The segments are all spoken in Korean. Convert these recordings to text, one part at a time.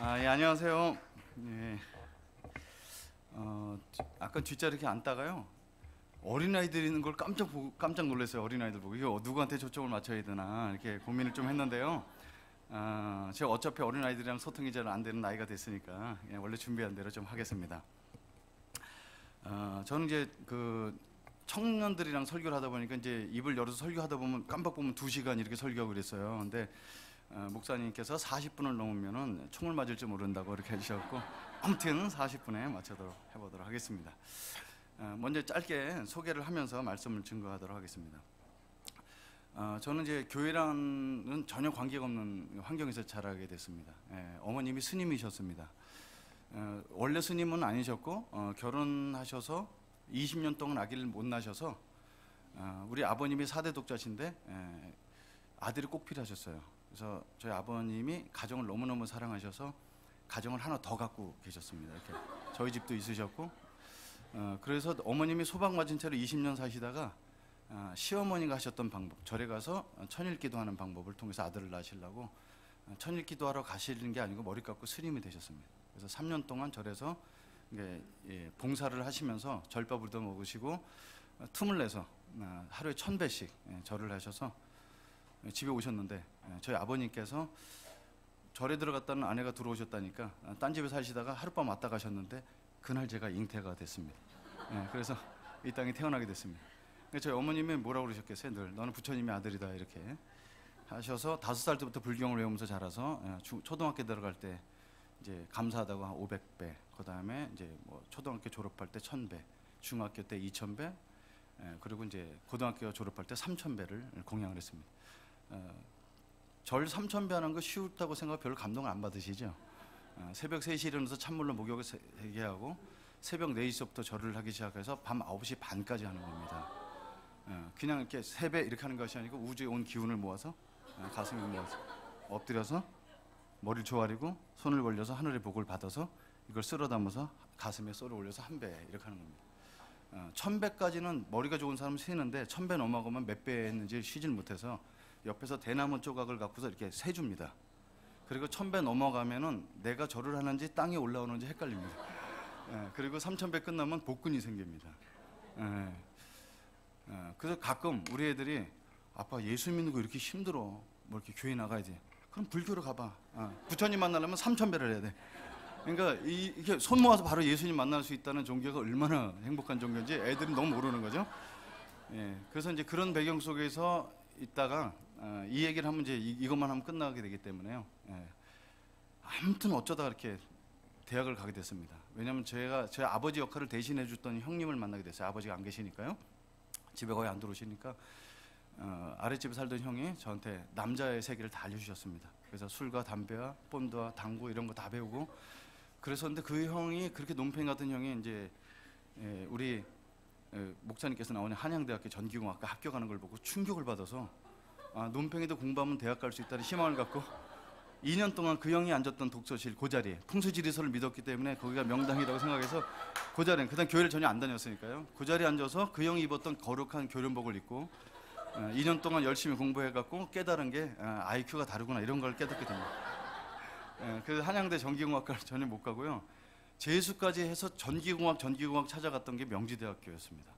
예, 안녕하세요. 예, 아까 뒷자리 이렇게 앉다가요. 어린아이들이 있는 걸 깜짝 놀랐어요. 어린아이들 보고 이거 누구한테 초점을 맞춰야 되나 이렇게 고민을 좀 했는데요. 제가 어차피 어린아이들이랑 소통이 잘 안 되는 나이가 됐으니까 원래 준비한 대로 좀 하겠습니다. 저는 이제 그 청년들이랑 설교를 하다 보니까 이제 입을 열어서 설교하다 보면 깜빡 보면 2시간 이렇게 설교하고 그랬어요. 근데 목사님께서 40분을 넘으면은 총을 맞을지 모른다고 이렇게 해주셨고, 아무튼 40분에 맞춰도록 해보도록 하겠습니다. 먼저 짧게 소개를 하면서 말씀을 증거하도록 하겠습니다. 저는 이제 교회랑은 전혀 관계가 없는 환경에서 자라게 됐습니다. 어머님이 스님이셨습니다. 원래 스님은 아니셨고 결혼하셔서 20년 동안 아기를 못 낳으셔서 우리 아버님이 4대 독자신데 아들이 꼭 필요하셨어요. 그래서 저희 아버님이 가정을 너무너무 사랑하셔서 가정을 하나 더 갖고 계셨습니다. 이렇게 저희 집도 있으셨고, 그래서 어머님이 소방 맞은 채로 20년 사시다가 시어머니가 하셨던 방법, 절에 가서 천일기도하는 방법을 통해서 아들을 낳으시려고 천일기도하러 가시는 게 아니고 머리 깎고 스님이 되셨습니다. 그래서 3년 동안 절에서 봉사를 하시면서 절밥을 더 먹으시고 틈을 내서 하루에 1000배씩 절을 하셔서 집에 오셨는데, 저희 아버님께서 절에 들어갔다는 아내가 들어오셨다니까 딴 집에 사시다가 하룻밤 왔다 가셨는데 그날 제가 잉태가 됐습니다. 그래서 이 땅에 태어나게 됐습니다. 저희 어머님이 뭐라고 그러셨겠어요? 늘 너는 부처님의 아들이다 이렇게 하셔서 5살 때부터 불경을 외우면서 자라서 초등학교 들어갈 때 이제 감사하다고 한 500배, 그 다음에 이제 뭐 초등학교 졸업할 때 1000배, 중학교 때 2000배, 그리고 이제 고등학교 졸업할 때 3000배를 공양을 했습니다. 절 3000배 하는 거 쉬웠다고 생각하면 별로 감동을 안 받으시죠? 새벽 3시에 일어나서 찬물로 목욕을 3개 하고 새벽 4시부터 절을 하기 시작해서 밤 9시 반까지 하는 겁니다. 그냥 이렇게 3배 이렇게 하는 것이 아니고 우주에 온 기운을 모아서 가슴에 모아서 엎드려서 머리를 조아리고 손을 벌려서 하늘의 복을 받아서 이걸 쓸어 담아서 가슴에 쏘를 올려서 1배 이렇게 하는 겁니다. 1000배까지는 머리가 좋은 사람은 세는데 1000배 넘어가면 몇 배 했는지 쉬질 못해서 옆에서 대나무 조각을 갖고서 이렇게 세줍니다. 그리고 1000배 넘어가면은 내가 절을 하는지 땅에 올라오는지 헷갈립니다. 그리고 3000배 끝나면 복근이 생깁니다. 그래서 가끔 우리 애들이 아빠 예수 믿는 거 이렇게 힘들어, 뭐 이렇게 교회 나가야지. 그럼 불교로 가봐. 부처님 만나려면 3000배를 해야 돼. 그러니까 이게 손 모아서 바로 예수님 만날 수 있다는 종교가 얼마나 행복한 종교인지 애들은 너무 모르는 거죠. 그래서 이제 그런 배경 속에서 있다가 이 얘기를 하면 이제 이것만 하면 끝나게 되기 때문에요. 아무튼 어쩌다 이렇게 대학을 가게 됐습니다. 왜냐하면 제가 제 아버지 역할을 대신해 줬던 형님을 만나게 됐어요. 아버지가 안 계시니까요. 집에 거의 안 들어오시니까 아랫집에 살던 형이 저한테 남자의 세계를 다 알려주셨습니다. 그래서 술과 담배와 본드와 당구 이런 거 다 배우고 그랬었는데, 그 형이 그렇게 논팽이 같은 형이 이제 우리 목사님께서 나오는 한양대학교 전기공학과 합격하는 걸 보고 충격을 받아서 논팽이도 공부하면 대학 갈 수 있다는 희망을 갖고 2년 동안 그 형이 앉았던 독서실 그 자리에 풍수지리서를 믿었기 때문에 거기가 명당이라고 생각해서 그 자리에, 그다음 교회를 전혀 안 다녔으니까요, 그 자리에 앉아서 그 형이 입었던 거룩한 교련복을 입고 2년 동안 열심히 공부해갖고 깨달은 게 IQ가 다르구나 이런 걸 깨닫게 됩니다. 그래서 한양대 전기공학과를 전혀 못 가고요, 재수까지 해서 전기공학 찾아갔던 게 명지대학교였습니다.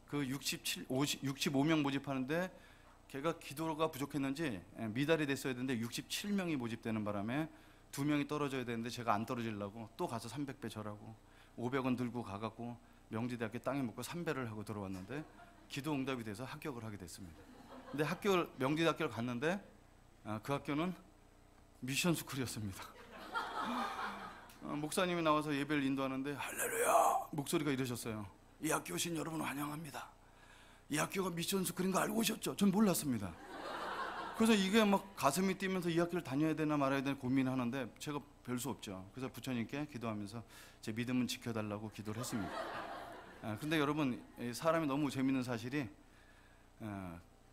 그 65명 모집하는데 걔가 기도가 부족했는지 미달이 됐어야 되는데 67명이 모집되는 바람에 2명이 떨어져야 되는데 제가 안 떨어지려고 또 가서 300배 절하고 500원 들고 가갖고 명지대학교 땅에 묻고 3배를 하고 들어왔는데 기도 응답이 돼서 합격을 하게 됐습니다. 근데 명지대학교를 갔는데 그 학교는 미션 스쿨이었습니다. 목사님이 나와서 예배를 인도하는데 할렐루야 목소리가 이러셨어요. 이 학교 오신 여러분 환영합니다. 이 학교가 미션 스쿨인 거 알고 오셨죠? 전 몰랐습니다. 그래서 이게 막 가슴이 뛰면서 이 학교를 다녀야 되나 말아야 되나 고민하는데 제가 별 수 없죠. 그래서 부처님께 기도하면서 제 믿음은 지켜달라고 기도를 했습니다. 근데 여러분, 사람이 너무 재밌는 사실이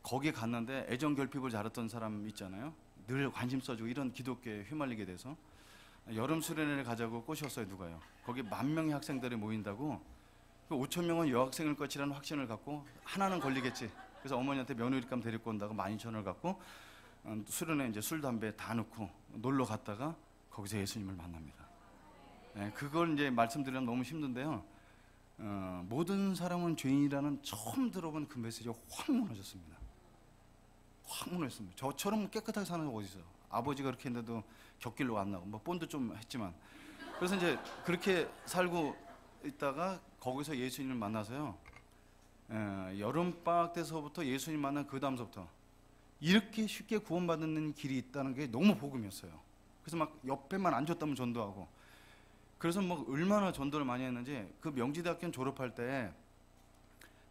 거기에 갔는데 애정 결핍을 잘했던 사람 있잖아요. 늘 관심 써주고 이런 기독교에 휘말리게 돼서 여름 수련회를 가자고 꼬셨어요. 누가요? 거기 10,000명의 학생들이 모인다고, 5,000명은 여학생일 것이라는 확신을 갖고 하나는 걸리겠지. 그래서 어머니한테 며느리감 데리고 온다고 12,000원을 갖고 수련회 이제 술 담배 다 넣고 놀러 갔다가 거기서 예수님을 만납니다. 네, 그걸 이제 말씀드리면 너무 힘든데요. 모든 사람은 죄인이라는 처음 들어본 그 메시지가 확 무너졌습니다. 확 무너졌습니다. 저처럼 깨끗하게 사는 사람 어디 있어요? 아버지가 그렇게 했는데도 격길로 안 나고 뭐 본드 좀 했지만, 그래서 이제 그렇게 살고 있다가 거기서 예수님을 만나서요. 여름방학 때서부터 예수님 만난 그 다음서부터 이렇게 쉽게 구원받는 길이 있다는 게 너무 복음이었어요. 그래서 막 옆에만 앉았다면 전도하고, 그래서 뭐 얼마나 전도를 많이 했는지, 그 명지대학교 졸업할 때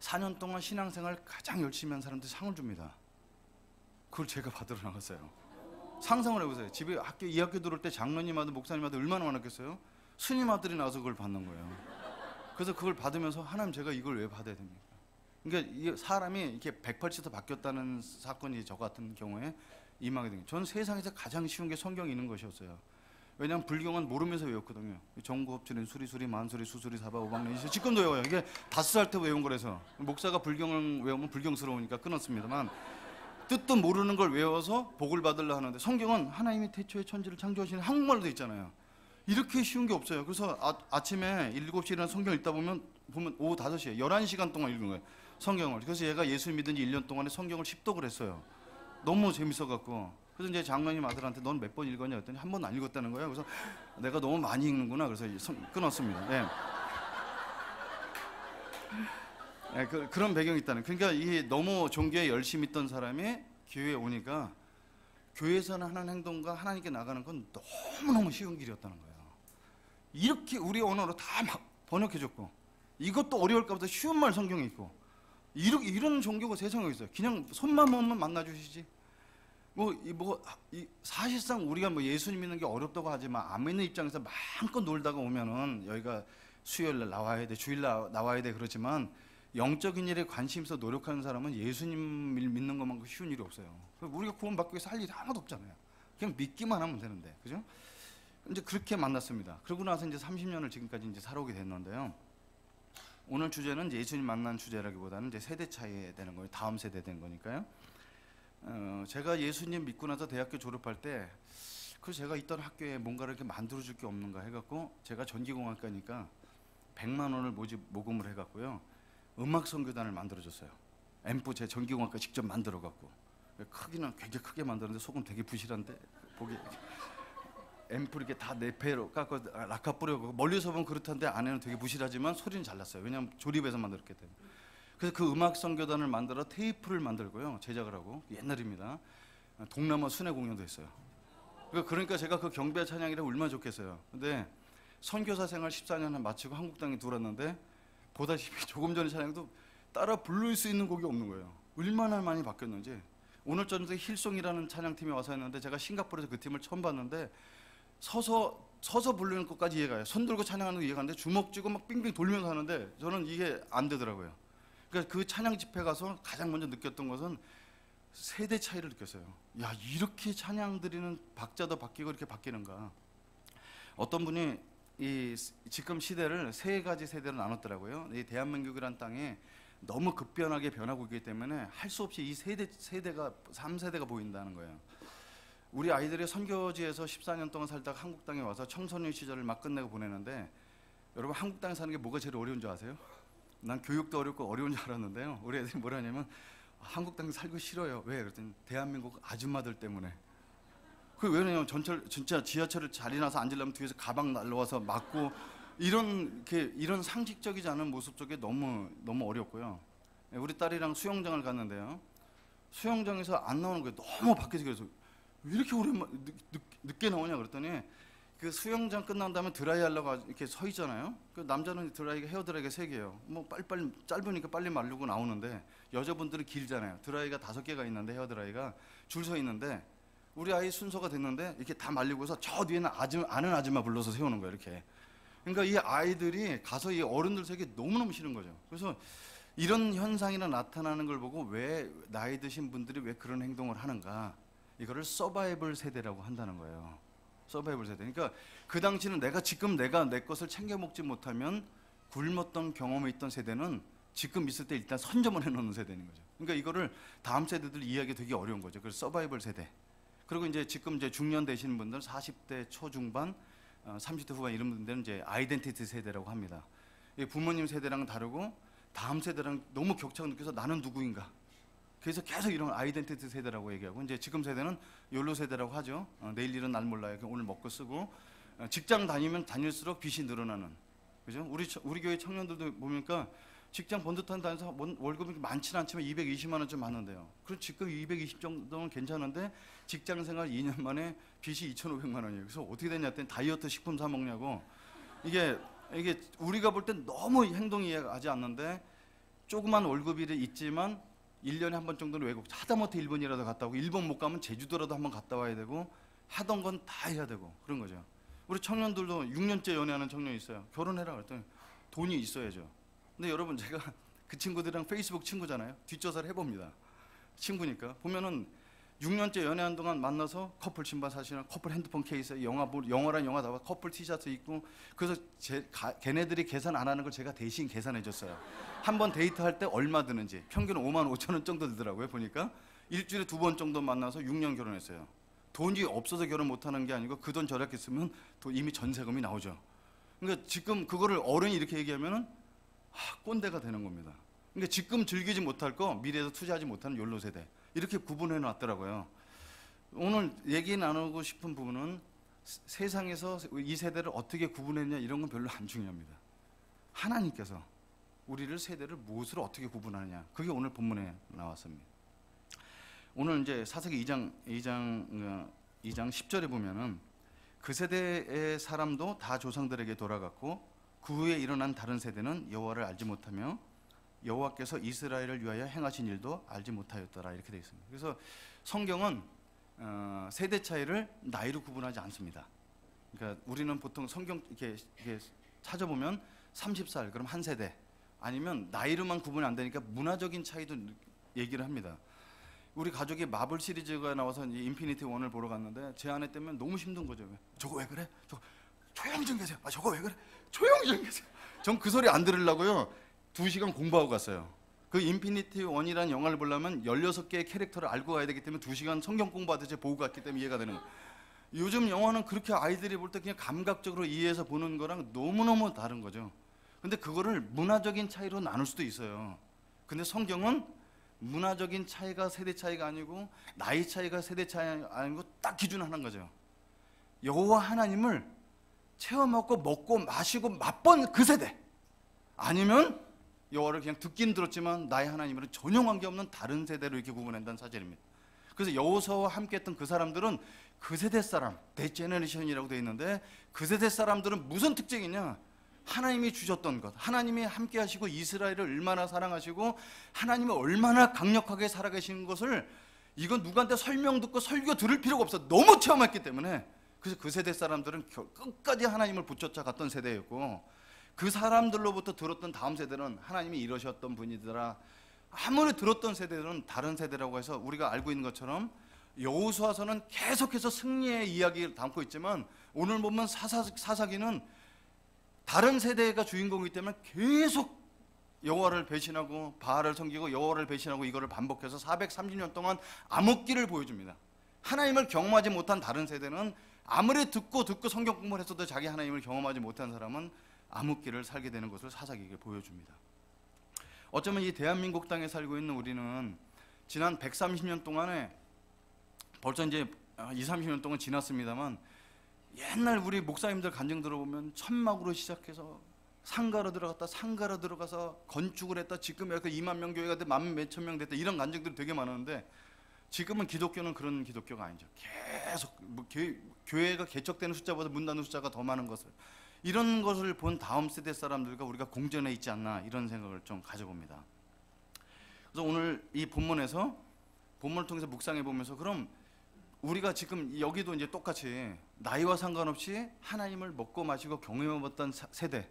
4년 동안 신앙생활 가장 열심히 한 사람들이 상을 줍니다. 그걸 제가 받으러 나갔어요. 상상을 해보세요. 집에 학교 2학기 들어올 때 장로님 아들, 목사님 아들 얼마나 많았겠어요? 스님 아들이 나와서 그걸 받는 거예요. 그래서 그걸 받으면서 하나님, 제가 이걸 왜 받아야 됩니까? 그러니까 이 사람이 이렇게 180도 바뀌었다는 사건이 저 같은 경우에 임하게 된 거예요. 저는 세상에서 가장 쉬운 게 성경에 있는 것이었어요. 왜냐하면 불경은 모르면서 외웠거든요. 정구업주는 수리수리 만수리 수수리 사바 오방내 지금도 외워요. 이게 5살 때 외운 거라서. 목사가 불경을 외우면 불경스러우니까 끊었습니다만, 뜻도 모르는 걸 외워서 복을 받으려 하는데, 성경은 하나님이 태초에 천지를 창조하시는 한국말로 돼 있잖아요. 이렇게 쉬운 게 없어요. 그래서 아침에 7시에 일어나 성경 읽다 보면 오후 5시에 11시간 동안 읽는 거예요, 성경을. 그래서 얘가 예수 믿은 지 1년 동안에 성경을 10독을 했어요. 너무 재밌어갖고. 그래서 이제 장로님 아들한테 넌 몇 번 읽었냐 했더니 한 번도 안 읽었다는 거예요. 그래서 내가 너무 많이 읽는구나. 그래서 끊었습니다. 네. 네, 그런 배경이 있다는. 그러니까 이 너무 종교에 열심히 있던 사람이 교회에 오니까 교회에서는 하는 행동과 하나님께 나가는 건 너무너무 쉬운 길이었다는 거예요. 이렇게 우리 언어로 다 막 번역해줬고, 이것도 어려울까 보다 쉬운 말 성경에 있고, 이런 종교가 세상에 있어요. 그냥 손만 모으면 만나주시지. 사실상 우리가 뭐 예수님 믿는 게 어렵다고 하지만 안 믿는 입장에서 마음껏 놀다가 오면은 여기가 수요일날 나와야 돼, 주일날 나와야 돼, 그렇지만 영적인 일에 관심 있어 노력하는 사람은 예수님 믿는 것만큼 쉬운 일이 없어요. 우리가 구원받기 위해서 할 일이 하나도 없잖아요. 그냥 믿기만 하면 되는데, 그죠? 이제 그렇게 만났습니다. 그러고 나서 이제 30년을 지금까지 이제 살아오게 됐는데요. 오늘 주제는 예수님 만난 주제라기보다는 이제 세대 차이에 되는 거예요. 다음 세대 된 거니까요. 제가 예수님 믿고 나서 대학교 졸업할 때, 제가 있던 학교에 뭔가를 이렇게 만들어줄 게 없는가 해갖고, 제가 전기공학과니까 100만 원을 모금을 해갖고요, 음악 선교단을 만들어줬어요. 앰프 제 전기공학과 직접 만들어갖고, 크기는 굉장히 크게 만들었는데 속은 되게 부실한데, 보기 앰프 이렇게 다 네페로 깎고 락카 뿌려고, 멀리서 보면 그렇던데 안에는 되게 부실하지만 소리는 잘 났어요. 왜냐하면 조립해서 만들었기 때문에. 그래서 그 음악 선교단을 만들어 테이프를 만들고요, 제작을 하고. 옛날입니다. 동남아 순회 공연도 했어요. 그러니까 제가 그 경배 찬양이라 얼마나 좋겠어요. 근데 선교사 생활 14년을 마치고 한국 땅에 들어왔는데, 보다시피 조금 전에 찬양도 따라 부를 수 있는 곡이 없는 거예요. 얼마나 많이 바뀌었는지. 오늘 저녁에 힐송이라는 찬양팀이 와서 했는데, 제가 싱가포르에서 그 팀을 처음 봤는데, 서서 부르는 것까지 이해가요. 손 들고 찬양하는 거 이해가는데 주먹 쥐고 막 빙빙 돌면서 하는데 저는 이게 안 되더라고요. 그러니까 그 찬양 집회 가서 가장 먼저 느꼈던 것은 세대 차이를 느꼈어요. 야, 이렇게 찬양 드리는 박자도 바뀌고 이렇게 바뀌는가. 어떤 분이 지금 시대를 3가지 세대로 나눴더라고요. 이 대한민국이란 땅에 너무 급변하게 변하고 있기 때문에 할 수 없이 이 세대가 3세대가 보인다는 거예요. 우리 아이들이 선교지에서 14년 동안 살다가 한국 땅에 와서 청소년 시절을 막 끝내고 보내는데, 여러분 한국 땅에 사는 게 뭐가 제일 어려운 줄 아세요? 난 교육도 어렵고 어려운 줄 알았는데요. 우리 애들이 뭐라 하냐면 한국 땅에 살기 싫어요. 왜? 그랬더니 대한민국 아줌마들 때문에. 왜냐면 진짜 지하철을 자리 나서 앉으려면 뒤에서 가방 날라와서 막고, 이런 상식적이지 않은 모습 속에 너무 어렵고요. 우리 딸이랑 수영장을 갔는데요. 수영장에서 안 나오는 거예요. 너무 밖에서. 그래서 왜 이렇게 늦게 나오냐 그랬더니, 그 수영장 끝난 다음에 드라이 하려고 이렇게 서 있잖아요. 그 남자는 헤어 드라이가 3개예요. 뭐 빨리 짧으니까 빨리 마르고 나오는데, 여자분들은 길잖아요. 드라이가 5개가 있는데, 헤어 드라이가 줄 서 있는데, 우리 아이 순서가 됐는데 이렇게 다 말리고서 저 뒤에는 아는 아줌마 불러서 세우는 거예요, 이렇게. 그러니까 이 아이들이 가서 이 어른들 세계 너무너무 싫은 거죠. 그래서 이런 현상이나 나타나는 걸 보고, 왜 나이 드신 분들이 왜 그런 행동을 하는가, 이거를 서바이벌 세대라고 한다는 거예요. 서바이벌 세대. 그러니까 그 당시는 내가 내 것을 챙겨 먹지 못하면 굶었던 경험이 있던 세대는 지금 있을 때 일단 선점을 해놓는 세대인 거죠. 그러니까 이거를 다음 세대들 이해하기 되게 어려운 거죠. 그래서 서바이벌 세대. 그리고 이제 지금 이제 중년 되시는 분들 40대 초중반, 30대 후반 이런 분들은 이제 아이덴티티 세대라고 합니다. 부모님 세대랑은 다르고 다음 세대랑 너무 격차가 느껴서 나는 누구인가. 그래서 계속 이런 아이덴티티 세대라고 얘기하고, 이제 지금 세대는 욜로 세대라고 하죠. 내일 일은 날 몰라요. 오늘 먹고 쓰고, 직장 다니면 다닐수록 빚이 늘어나는, 그죠? 우리 교회 청년들도 보니까 직장 번듯한 다니면서 월급이 많지는 않지만 220만 원 좀 많은데요. 그럼 지금 220 정도는 괜찮은데 직장 생활 2년 만에 빚이 2,500만 원이에요. 그래서 어떻게 됐냐 했더니 다이어트 식품 사 먹냐고. 이게 우리가 볼 땐 너무 행동이 이해하지 않는데, 조그만 월급이 있지만 1년에 한 번 정도는 외국, 하다못해 일본이라도 갔다 오고, 일본 못 가면 제주도라도 한번 갔다 와야 되고, 하던 건 다 해야 되고 그런 거죠. 우리 청년들도 6년째 연애하는 청년이 있어요. 결혼해라 그랬더니 돈이 있어야죠. 근데 여러분, 제가 그 친구들이랑 페이스북 친구잖아요. 뒷조사를 해봅니다. 친구니까 보면은 6년째 연애한 동안 만나서 커플 신발 사시나, 커플 핸드폰 케이스에 영어란 영화 나와, 커플 티셔츠 입고, 그래서 걔네들이 계산 안 하는 걸 제가 대신 계산해 줬어요. 한 번 데이트할 때 얼마 드는지 평균 5만 5천 원 정도 들더라고요. 보니까 일주일에 2번 정도 만나서 6년 결혼했어요. 돈이 없어서 결혼 못하는 게 아니고 그 돈 절약했으면 이미 전세금이 나오죠. 그러니까 지금 그거를 어른이 이렇게 얘기하면은 꼰대가 되는 겁니다. 그러니까 지금 즐기지 못할 거 미래에서 투자하지 못하는 욜로 세대, 이렇게 구분해 놨더라고요. 오늘 얘기 나누고 싶은 부분은 세상에서 이 세대를 어떻게 구분했냐 이런 건 별로 안 중요합니다. 하나님께서 우리를 세대를 무엇으로 어떻게 구분하느냐, 그게 오늘 본문에 나왔습니다. 오늘 이제 사사기 2장 10절에 보면은 그 세대의 사람도 다 조상들에게 돌아갔고 그 후에 일어난 다른 세대는 여호와를 알지 못하며 여호와께서 이스라엘을 위하여 행하신 일도 알지 못하였더라, 이렇게 되어 있습니다. 그래서 성경은 세대 차이를 나이로 구분하지 않습니다. 그러니까 우리는 보통 성경 이렇게 찾아보면 30살 그럼 한 세대, 아니면 나이로만 구분이 안 되니까 문화적인 차이도 얘기를 합니다. 우리 가족이 마블 시리즈가 나와서 이제 인피니티 원을 보러 갔는데 제 아내 때문에 너무 힘든 거죠. 저거 왜 그래? 저거 조용히 좀 계세요. 저거 왜 그래? 조용히 좀 계세요. 전 그 소리 안 들으려고요 2시간 공부하고 갔어요. 그 인피니티 원이라는 영화를 보려면 16개의 캐릭터를 알고 가야 되기 때문에 2시간 성경 공부하듯이 보고 갔기 때문에 이해가 되는 거예요. 요즘 영화는 그렇게 아이들이 볼 때 그냥 감각적으로 이해해서 보는 거랑 너무너무 다른 거죠. 근데 그거를 문화적인 차이로 나눌 수도 있어요. 근데 성경은 문화적인 차이가 세대 차이가 아니고 나이 차이가 세대 차이가 아니고 딱 기준하는 거죠. 여호와 하나님을 체험하고 먹고 마시고 맛본 그 세대, 아니면 여호와를 그냥 듣긴 들었지만 나의 하나님으로 전혀 관계없는 다른 세대로 이렇게 구분한다는 사실입니다. 그래서 여호수아와 함께했던 그 사람들은 그 세대 사람, 대 제너레이션이라고 되어 있는데, 그 세대 사람들은 무슨 특징이냐, 하나님이 주셨던 것, 하나님이 함께 하시고 이스라엘을 얼마나 사랑하시고 하나님이 얼마나 강력하게 살아계시는 것을, 이건 누구한테 설명 듣고 설교 들을 필요가 없어. 너무 체험했기 때문에. 그래서 그 세대 사람들은 끝까지 하나님을 붙여쫓아갔던 세대였고, 그 사람들로부터 들었던 다음 세대는 하나님이 이러셨던 분이더라, 아무리 들었던 세대들은 다른 세대라고 해서 우리가 알고 있는 것처럼 여호수아서는 계속해서 승리의 이야기를 담고 있지만, 오늘 보면 사사기는 다른 세대가 주인공이기 때문에 계속 여호와를 배신하고 바알을 섬기고 여호와를 배신하고 이거를 반복해서 430년 동안 암흑기를 보여줍니다. 하나님을 경험하지 못한 다른 세대는 아무리 듣고 성경 공부를 했어도 자기 하나님을 경험하지 못한 사람은 암흑기를 살게 되는 것을 사사기가 보여줍니다. 어쩌면 이 대한민국 땅에 살고 있는 우리는 지난 130년 동안에 벌써 이제 20-30년 동안 지났습니다만, 옛날 우리 목사님들 간증 들어보면 천막으로 시작해서 상가로 들어갔다 상가로 들어가서 건축을 했다, 지금 여기 2만 명 교회가 돼 1만 몇천 명 됐다, 이런 간증들이 되게 많았는데, 지금은 기독교는 그런 기독교가 아니죠. 계속 교회가 개척되는 숫자보다 문 닫는 숫자가 더 많은 것을, 이런 것을 본 다음 세대 사람들과 우리가 공존해 있지 않나, 이런 생각을 좀 가져봅니다. 그래서 오늘 이 본문을 통해서 묵상해 보면서, 그럼 우리가 지금 여기도 이제 똑같이 나이와 상관없이 하나님을 먹고 마시고 경험해봤던 세대,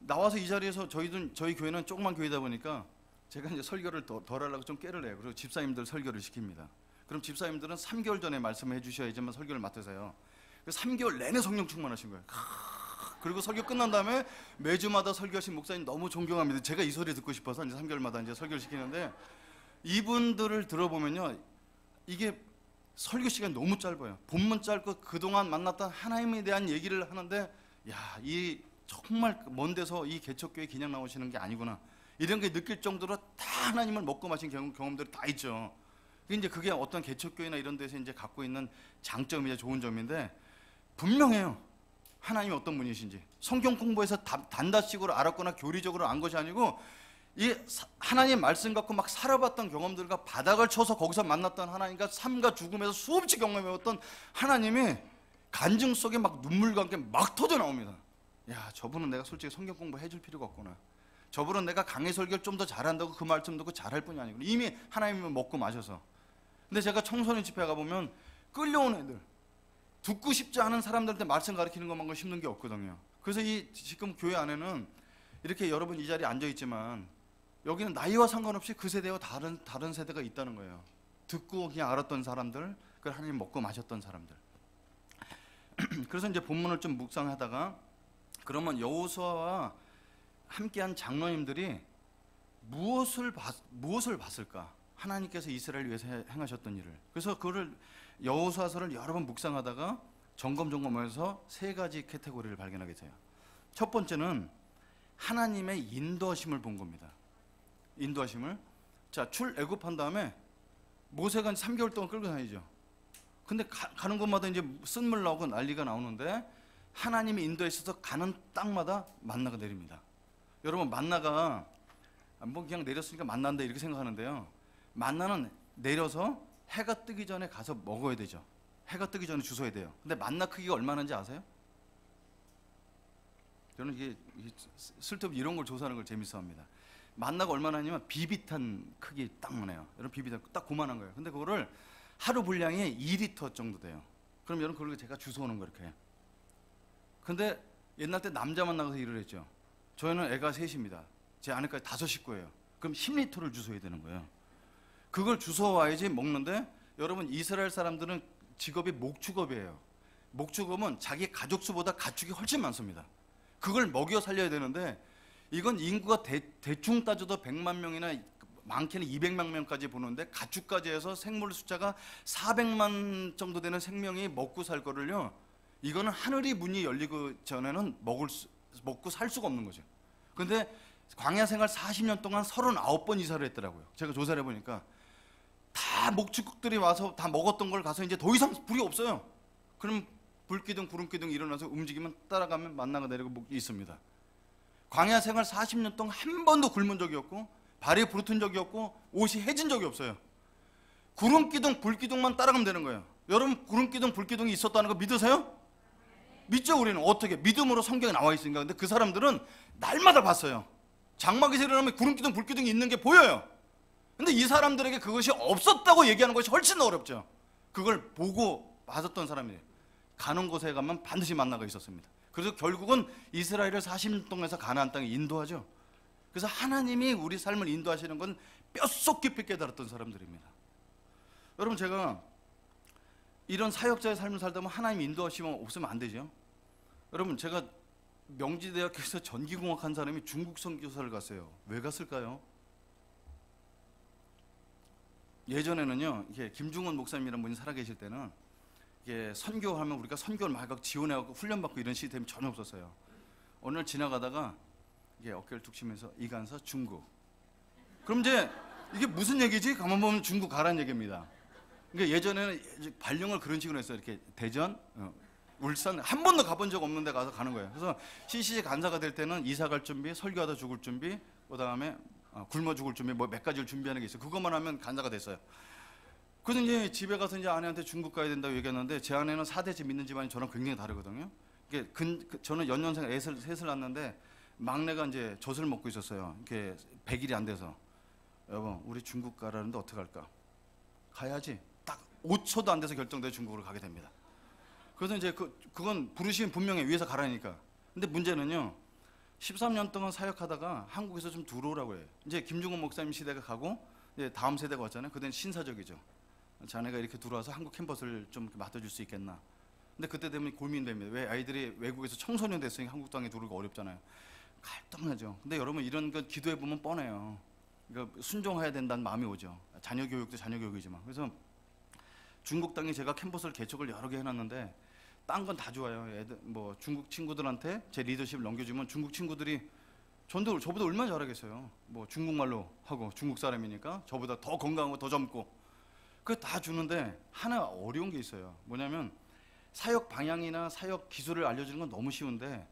나와서 이 자리에서 저희 교회는 조그만 교회다 보니까 제가 이제 설교를 덜 하려고 좀 깨를 해요. 그리고 집사님들 설교를 시킵니다. 그럼 집사님들은 3개월 전에 말씀해 주셔야지만 설교를 맡으세요. 3개월 내내 성령 충만하신 거예요. 그리고 설교 끝난 다음에 매주마다 설교하신 목사님 너무 존경합니다. 제가 이 소리 듣고 싶어서 이제 3개월마다 이제 설교를 시키는데, 이분들을 들어보면요, 이게 설교 시간이 너무 짧아요. 본문 짧고 그동안 만났던 하나님에 대한 얘기를 하는데, 야, 이 정말 먼 데서 이 개척교회 그냥 나오시는 게 아니구나, 이런 게 느낄 정도로 다 하나님을 먹고 마신 경험들이 다 있죠. 이제 그게 어떤 개척교회나 이런 데서 이제 갖고 있는 장점이자 좋은 점인데, 분명해요. 하나님이 어떤 분이신지. 성경 공부해서 단다식으로 알았거나 교리적으로 안 것이 아니고, 이 하나님 말씀 갖고 막 살아봤던 경험들과 바닥을 쳐서 거기서 만났던 하나님과 삶과 죽음에서 수없이 경험해왔던 하나님이 간증 속에 막 눈물과 함께 막 터져 나옵니다. 야, 저분은 내가 솔직히 성경 공부 해줄 필요가 없구나. 저분은 내가 강의 설교를 좀 더 잘한다고 그 말씀 듣고 잘할 뿐이 아니고 이미 하나님을 먹고 마셔서. 근데 제가 청소년 집회 가보면 끌려온 애들, 듣고 싶지 않은 사람들한테 말씀 가르치는 것만큼 힘든 게 없거든요. 그래서 이 지금 교회 안에는 이렇게 여러분 이 자리에 앉아 있지만 여기는 나이와 상관없이 그 세대와 다른 세대가 있다는 거예요. 듣고 그냥 알았던 사람들, 그 하나님 먹고 마셨던 사람들. 그래서 이제 본문을 좀 묵상하다가, 그러면 여호수아와 함께한 장로님들이 무엇을 봤을까? 하나님께서 이스라엘을 위해서 행하셨던 일을. 그래서 그거를 여호수아서를 여러 번 묵상하다가 점검해서 세 가지 카테고리를 발견하게 돼요. 첫 번째는 하나님의 인도하심을 본 겁니다. 인도하심을. 자, 출애굽한 다음에 모세가 3개월 동안 끌고 다니죠. 근데 가는 곳마다 이제 쓴물 나오고 난리가 나오는데 하나님이 인도에 있어서 가는 땅마다 만나가 내립니다. 여러분, 만나가 뭐 그냥 내렸으니까 만난다 이렇게 생각하는데요, 만나는 내려서 해가 뜨기 전에 가서 먹어야 되죠. 해가 뜨기 전에 주워야 돼요. 근데 만나 크기가 얼마나인지 아세요? 저는 이게 쓸데없이 이런 걸 조사하는 걸 재밌어합니다. 만나가 얼마나냐면 비비탄 크기 딱 나네요. 여러분, 비비탄 딱 그만한 거예요. 근데 그거를 하루 분량이 2리터 정도 돼요. 그럼 여러분, 그걸 제가 주워오는 거 이렇게. 근데 옛날 때 남자만 나가서 일을 했죠. 저희는 애가 셋입니다. 제 아내까지 5식구예요. 그럼 10리터를 주워야 되는 거예요. 그걸 주워와야지 먹는데, 여러분, 이스라엘 사람들은 직업이 목축업이에요. 목축업은 자기 가족 수보다 가축이 훨씬 많습니다. 그걸 먹여 살려야 되는데, 이건 인구가 대충 따져도 100만 명이나 많게는 200만 명까지 보는데, 가축까지 해서 생물 숫자가 400만 정도 되는 생명이 먹고 살 거를요, 이거는 하늘이 문이 열리고 전에는 먹고 살 수가 없는 거죠. 근데 광야 생활 40년 동안 39번 이사를 했더라고요. 제가 조사를 해보니까 다 목축국들이 와서 다 먹었던 걸 가서 이제 더 이상 불이 없어요. 그럼 불기둥 구름기둥 일어나서 움직이면 따라가면 만나가 내리고 있습니다. 광야 생활 40년 동안 한 번도 굶은 적이 없고 발이 부르튼 적이 없고 옷이 해진 적이 없어요. 구름기둥 불기둥만 따라가면 되는 거예요. 여러분, 구름기둥 불기둥이 있었다는 거 믿으세요? 믿죠. 우리는 어떻게? 믿음으로 성경에 나와 있으니까. 근데 그 사람들은 날마다 봤어요. 장막에서 일어나면 구름기둥 불기둥이 있는 게 보여요. 근데 이 사람들에게 그것이 없었다고 얘기하는 것이 훨씬 더 어렵죠. 그걸 보고 맞았던 사람이에요. 가는 곳에 가면 반드시 만나가 있었습니다. 그래서 결국은 이스라엘을 40년 동안에서 가나안 땅에 인도하죠. 그래서 하나님이 우리 삶을 인도하시는 건 뼛속 깊이 깨달았던 사람들입니다. 여러분, 제가 이런 사역자의 삶을 살다 보면 하나님 인도하시면 없으면 안 되죠. 여러분, 제가 명지대학교에서 전기공학 한 사람이 중국 선교사를 갔어요. 왜 갔을까요? 예전에는요, 이게 김중원 목사님이라는 분이 살아계실 때는 이게 선교하면 우리가 선교를 막 지원해갖고 훈련받고 이런 시스템이 전혀 없었어요. 어느 날 지나가다가 이게 어깨를 툭 치면서 이간서 중국. 그럼 이제 이게 무슨 얘기지? 가만 보면 중국 가라는 얘기입니다. 그러니까 예전에는 발령을 그런 식으로 했어요. 이렇게 대전, 울산 한 번도 가본 적 없는 데 가서 가는 거예요. 그래서 CCC 간사가 될 때는 이사 갈 준비, 설교하다 죽을 준비, 그다음에 굶어 죽을 준비, 뭐 몇 가지를 준비하는 게 있어요. 그것만 하면 간사가 됐어요. 그래서 이제 집에 가서 이제 아내한테 중국 가야 된다고 얘기했는데, 제 아내는 4대째 믿는 집안이 저랑 굉장히 다르거든요. 이게 저는 연년생 셋을 낳았는데 막내가 이제 젖을 먹고 있었어요. 이게 100일이 안 돼서, 여보, 우리 중국 가라는데 어떡할까? 가야지. 딱 5초도 안 돼서 결정돼 중국으로 가게 됩니다. 그래서 이제 그건 부르시면 분명히 위에서 가라니까. 근데 문제는요, 13년 동안 사역하다가 한국에서 좀 들어오라고 해요. 이제 김중원 목사님 시대가 가고 이제 다음 세대가 왔잖아요. 그때는 신사적이죠. 자네가 이렇게 들어와서 한국 캠퍼스를 좀 맡아줄 수 있겠나. 근데 그때 되면 고민됩니다. 왜 아이들이 외국에서 청소년 됐으니까 한국 땅에 들어오기가 어렵잖아요. 갈등하죠. 근데 여러분, 이런 거 기도해 보면 뻔해요. 그러니까 순종해야 된다는 마음이 오죠. 자녀 교육도 자녀 교육이지만. 그래서 중국 땅에 제가 캠퍼스를 개척을 여러 개 해놨는데 딴 건 다 좋아요. 애들 뭐 중국 친구들한테 제 리더십을 넘겨주면 중국 친구들이 저보다 얼마나 잘하겠어요. 뭐 중국말로 하고 중국 사람이니까 저보다 더 건강하고 더 젊고 그거 다 주는데 하나 어려운 게 있어요. 뭐냐면 사역 방향이나 사역 기술을 알려주는 건 너무 쉬운데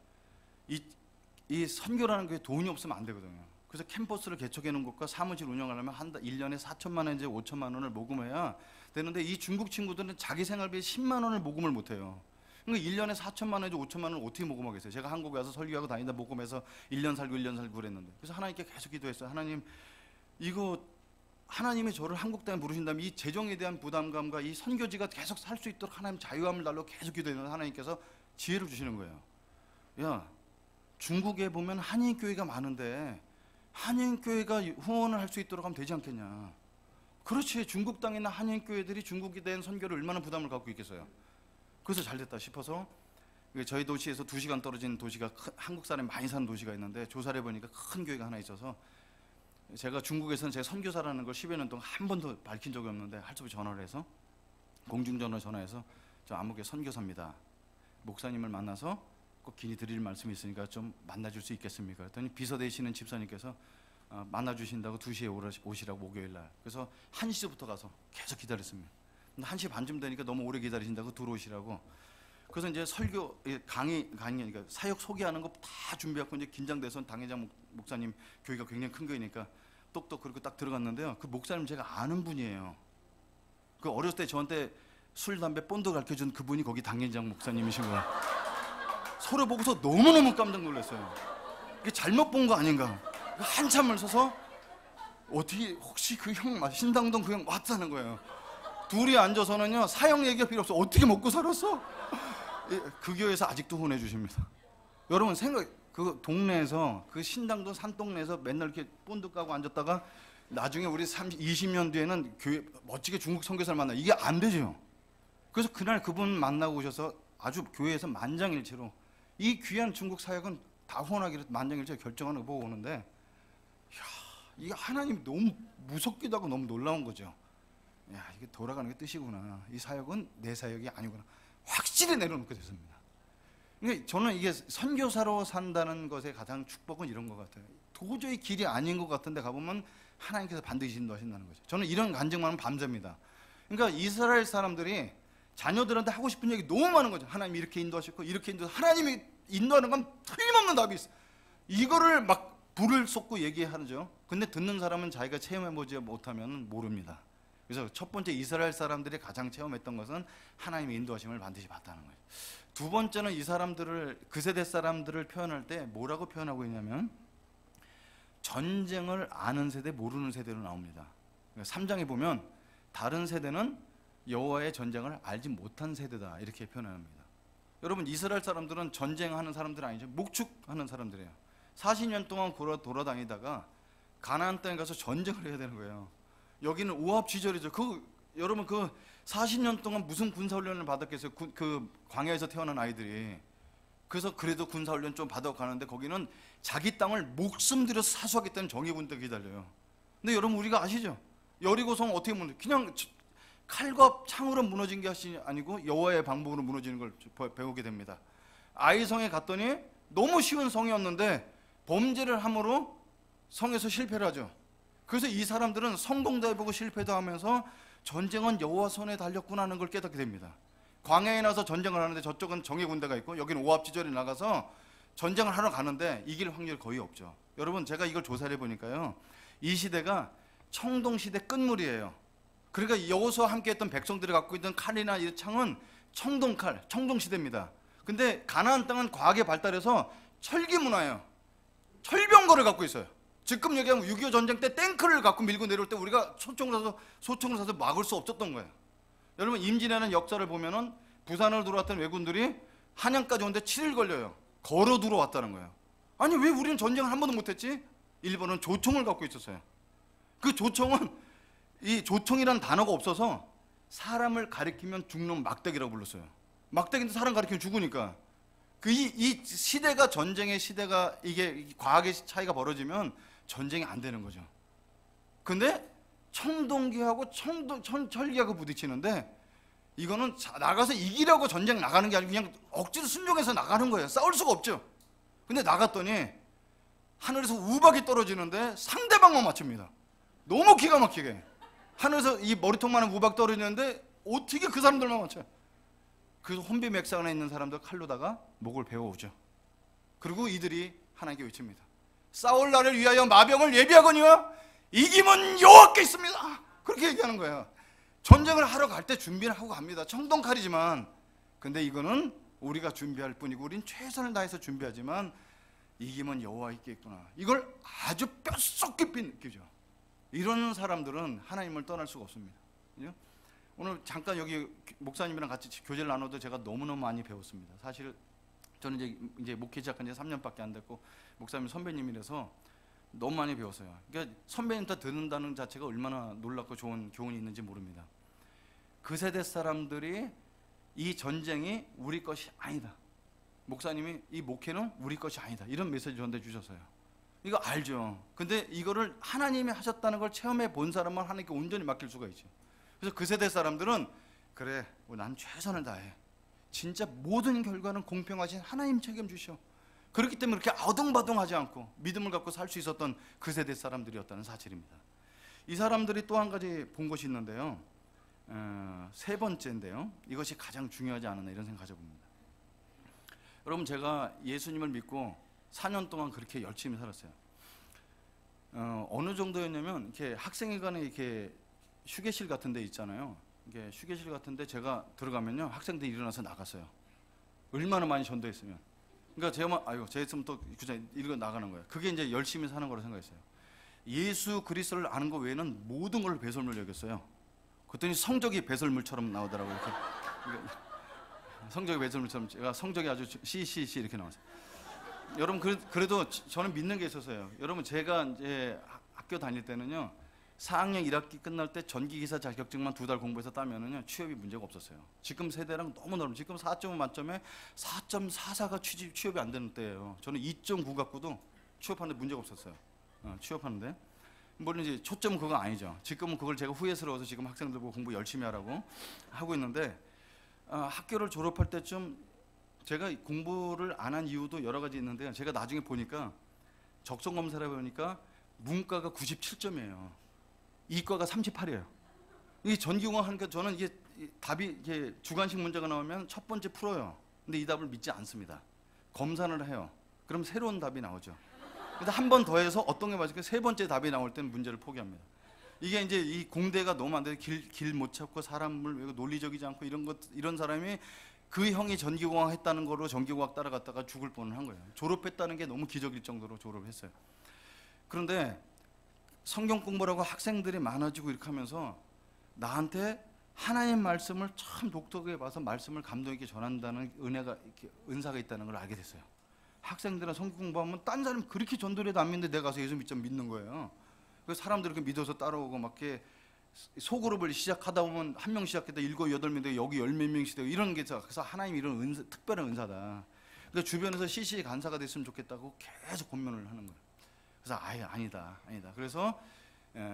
이 선교라는 게 돈이 없으면 안 되거든요. 그래서 캠퍼스를 개척해 놓은 것과 사무실 운영하려면 1년에 4천만 원 이제 5천만 원을 모금해야 되는데 이 중국 친구들은 자기 생활비에 10만 원을 모금을 못 해요. 그러니까 1년에 4천만 원에서 5천만 원을 어떻게 모금하겠어요? 제가 한국에 와서 설교하고 다니다 모금해서 1년 살고 그랬는데 그래서 하나님께 계속 기도했어요. 하나님, 이거 하나님이 저를 한국 땅에 부르신다면 이 재정에 대한 부담감과 이 선교지가 계속 살 수 있도록 하나님 자유함을 달라고 계속 기도했는데 하나님께서 지혜를 주시는 거예요. 야, 중국에 보면 한인교회가 많은데 한인교회가 후원을 할 수 있도록 하면 되지 않겠냐. 그렇지, 중국 땅에 있는 한인교회들이 중국에 대한 선교를 얼마나 부담을 갖고 있겠어요. 그래서 잘 됐다 싶어서 저희 도시에서 2시간 떨어진 도시가 한국 사람이 많이 사는 도시가 있는데 조사를 해보니까 큰 교회가 하나 있어서 제가 중국에서는 제가 선교사라는 걸 10여 년 동안 한 번도 밝힌 적이 없는데 할수록 전화를 해서 공중전화 전화해서 저 아무개 선교사입니다. 목사님을 만나서 꼭 긴히 드릴 말씀이 있으니까 좀 만나줄 수 있겠습니까? 그랬더니 비서되시는 집사님께서 만나주신다고 2시에 오시라고 목요일 날. 그래서 1시부터 가서 계속 기다렸습니다. 근데 1시 반쯤 되니까 너무 오래 기다리신다고 들어오시라고. 그래서 이제 설교 강의니까 사역 소개하는 거 다 준비하고 이제 긴장돼서 당회장 목사님 교회가 굉장히 큰 교회니까 똑똑 그리고 딱 들어갔는데요. 그 목사님 제가 아는 분이에요. 그 어렸을 때 저한테 술 담배 본드 가르쳐준 그분이 거기 당회장 목사님이신 거예요. 서로 보고서 너무너무 깜짝 놀랐어요. 이게 잘못 본 거 아닌가. 한참을 서서 어떻게 혹시 그 형 신당동 그 형 왔다는 거예요. 둘이 앉아서는요 사형 얘기가 필요 없어. 어떻게 먹고 살았어? 그 교회에서 아직도 후원해 주십니다. 여러분 그 동네에서 그 신당동 산동네에서 맨날 이렇게 본드 까고 앉았다가 나중에 우리 20년 뒤에는 교회 멋지게 중국 선교사를 만나. 이게 안 되죠. 그래서 그날 그분 만나고 오셔서 아주 교회에서 만장일치로 이 귀한 중국 사역은 다 후원하기로 만장일치로 결정하는 거 보고 오는데, 이야, 이게 하나님이 너무 무섭기도 하고 너무 놀라운 거죠. 야, 이게 돌아가는 게 뜻이구나. 이 사역은 내 사역이 아니구나. 확실히 내려놓게 됐습니다. 그러니까 저는 이게 선교사로 산다는 것의 가장 축복은 이런 것 같아요. 도저히 길이 아닌 것 같은데 가보면 하나님께서 반드시 인도하신다는 거죠. 저는 이런 간증만 하면 밤새입니다. 그러니까 이스라엘 사람들이 자녀들한테 하고 싶은 얘기 너무 많은 거죠. 하나님이 이렇게 인도하셨고 이렇게 하나님이 인도하는 건 틀림없는 답이 있어. 이거를 막 불을 쏟고 얘기하죠. 근데 듣는 사람은 자기가 체험해보지 못하면 모릅니다. 그래서 첫 번째 이스라엘 사람들이 가장 체험했던 것은 하나님의 인도하심을 반드시 받다는 거예요. 두 번째는 이 사람들을, 그 세대 사람들을 표현할 때 뭐라고 표현하고 있냐면 전쟁을 아는 세대, 모르는 세대로 나옵니다. 3장에 보면 다른 세대는 여호와의 전쟁을 알지 못한 세대다 이렇게 표현합니다. 여러분, 이스라엘 사람들은 전쟁하는 사람들 아니죠. 목축하는 사람들이에요. 40년 동안 돌아다니다가 가나안 땅에 가서 전쟁을 해야 되는 거예요. 여기는 오합지졸이죠. 여러분 그 40년 동안 무슨 군사훈련을 받았겠어요? 그 광야에서 태어난 아이들이. 그래서 그래도 군사훈련 좀 받아 가는데 거기는 자기 땅을 목숨 들여서 사수하겠다는 정예군대 기다려요. 근데 여러분 우리가 아시죠? 여리고성 어떻게 무너져? 그냥 칼과 창으로 무너진 게 아니고 여호와의 방법으로 무너지는 걸 배우게 됩니다. 아이성에 갔더니 너무 쉬운 성이었는데 범죄를 함으로 성에서 실패를 하죠. 그래서 이 사람들은 성공도 해보고 실패도 하면서 전쟁은 여호와 손에 달렸구나 하는 걸 깨닫게 됩니다. 광야에 나서 전쟁을 하는데 저쪽은 정예군대가 있고 여기는 오합지졸이 나가서 전쟁을 하러 가는데 이길 확률이 거의 없죠. 여러분, 제가 이걸 조사를 해보니까요, 이 시대가 청동시대 끝물이에요. 그러니까 여호수아와 함께했던 백성들이 갖고 있던 칼이나 이 창은 청동칼, 청동시대입니다. 근데 가나안 땅은 과학에 발달해서 철기문화예요. 철병거를 갖고 있어요. 지금 얘기하면 6.25 전쟁 때 탱크를 갖고 밀고 내려올 때 우리가 소총을 사서 막을 수 없었던 거예요. 여러분, 임진왜란 역사를 보면은 부산을 들어왔던 왜군들이 한양까지 오는데 7일 걸려요. 걸어 들어왔다는 거예요. 아니, 왜 우리는 전쟁을 한 번도 못했지? 일본은 조총을 갖고 있었어요. 그 조총은, 이 조총이라는 단어가 없어서 사람을 가리키면 죽는 막대기라고 불렀어요. 막대기인데 사람 가리키면 죽으니까. 이 시대가, 전쟁의 시대가, 이게 과학의 차이가 벌어지면 전쟁이 안 되는 거죠. 근데 청동기하고 철기하고 부딪히는데 이거는 나가서 이기려고 전쟁 나가는 게 아니고 그냥 억지로 순종해서 나가는 거예요. 싸울 수가 없죠. 근데 나갔더니 하늘에서 우박이 떨어지는데 상대방만 맞춥니다. 너무 기가 막히게. 하늘에서 이 머리통만한 우박 떨어지는데 어떻게 그 사람들만 맞춰요? 그래서 혼비 맥상 안에 있는 사람들 칼로다가 목을 베어오죠. 그리고 이들이 하나님께 외칩니다. 싸울 날을 위하여 마병을 예비하거니와 이김은 여호와께 있습니다. 그렇게 얘기하는 거예요. 전쟁을 하러 갈 때 준비를 하고 갑니다. 청동칼이지만, 근데 이거는 우리가 준비할 뿐이고 우린 최선을 다해서 준비하지만 이김은 여호와께 있구나. 이걸 아주 뼛속 깊이 느끼죠. 이런 사람들은 하나님을 떠날 수가 없습니다. 오늘 잠깐 여기 목사님이랑 같이 교제를 나눠도 제가 너무너무 많이 배웠습니다. 사실 저는 이제 목회 시작한 지 3년밖에 안 됐고 목사님 선배님이라서 너무 많이 배웠어요. 그러니까 선배님한테 듣는다는 자체가 얼마나 놀랍고 좋은 교훈이 있는지 모릅니다. 그 세대 사람들이 이 전쟁이 우리 것이 아니다. 목사님이 이 목회는 우리 것이 아니다. 이런 메시지 전해 주셨어요. 이거 알죠. 근데 이거를 하나님이 하셨다는 걸 체험해 본 사람만 하나님께 온전히 맡길 수가 있죠. 그래서 그 세대 사람들은 그래, 난 최선을 다해. 진짜 모든 결과는 공평하신 하나님 책임주셔. 그렇기 때문에 그렇게 아둥바둥하지 않고 믿음을 갖고 살 수 있었던 그 세대 사람들이었다는 사실입니다. 이 사람들이 또 한 가지 본 것이 있는데요. 세 번째인데요. 이것이 가장 중요하지 않았나 이런 생각 가져봅니다. 여러분, 제가 예수님을 믿고 4년 동안 그렇게 열심히 살았어요. 어느 정도였냐면 이렇게 학생회관에 이렇게 휴게실 같은 데 있잖아요. 이게 휴게실 같은 데 제가 들어가면요, 학생들이 일어나서 나갔어요. 얼마나 많이 전도했으면. 그러니까 제가 제 있으면 또 그냥 이러고 나가는 거예요. 그게 이제 열심히 사는 거라고 생각했어요. 예수 그리스도를 아는 거 외에는 모든 걸 배설물 여겼어요. 그랬더니 성적이 배설물처럼 나오더라고요. 성적이 배설물처럼. 제가 성적이 아주 CCC 이렇게 나왔어요. 여러분, 그래도 저는 믿는 게 있었어요. 여러분, 제가 이제 학교 다닐 때는요, 4학년 1학기 끝날 때 전기기사 자격증만 2달 공부해서 따면은요, 취업이 문제가 없었어요. 지금 세대랑 너무 넓은, 지금 4.5 만점에 4.44가 취업이 안 되는 때예요. 저는 2.9 갖고도 취업하는데 문제가 없었어요. 취업하는데. 물론 이제 초점은 그거 아니죠. 지금은 그걸 제가 후회스러워서 지금 학생들 보고 공부 열심히 하라고 하고 있는데, 학교를 졸업할 때쯤 제가 공부를 안 한 이유도 여러 가지 있는데, 제가 나중에 보니까 적성 검사를 해보니까 문과가 97점이에요. 이과가 38이에요. 이 전기공학 하니까 저는 이게 답이 이게 주관식 문제가 나오면 첫 번째 풀어요. 근데 이 답을 믿지 않습니다. 검사를 해요. 그럼 새로운 답이 나오죠. 근데 한 번 더 해서 어떤 게 맞을까? 세 번째 답이 나올 때는 문제를 포기합니다. 이게 이제 이 공대가 너무 안 돼. 길 못 찾고 사람을 외고 논리적이지 않고 이런 사람이 그 형이 전기공학 했다는 거로 전기공학 따라갔다가 죽을 뻔을 한 거예요. 졸업했다는 게 너무 기적일 정도로 졸업을 했어요. 그런데 성경 공부라고 학생들이 많아지고 이렇게 하면서 나한테 하나님 말씀을 참 독특하게 봐서 말씀을 감동 있게 전한다는 은사가 있다는 걸 알게 됐어요. 학생들은 성경 공부하면 딴 사람 그렇게 전도를 해도 안 믿는데 내가 가서 예수 믿는 거예요. 그래서 사람들이 그렇게 믿어서 따라오고 막 이렇게 소그룹을 시작하다 보면 한 명 시작했다 7, 8명 되고 여기 10몇 명씩 되고 이런 게 있어. 그래서 하나님 이런 특별한 은사다. 그래서 주변에서 CC 간사가 됐으면 좋겠다고 계속 고민을 하는 거예요. 그래서 아니다. 그래서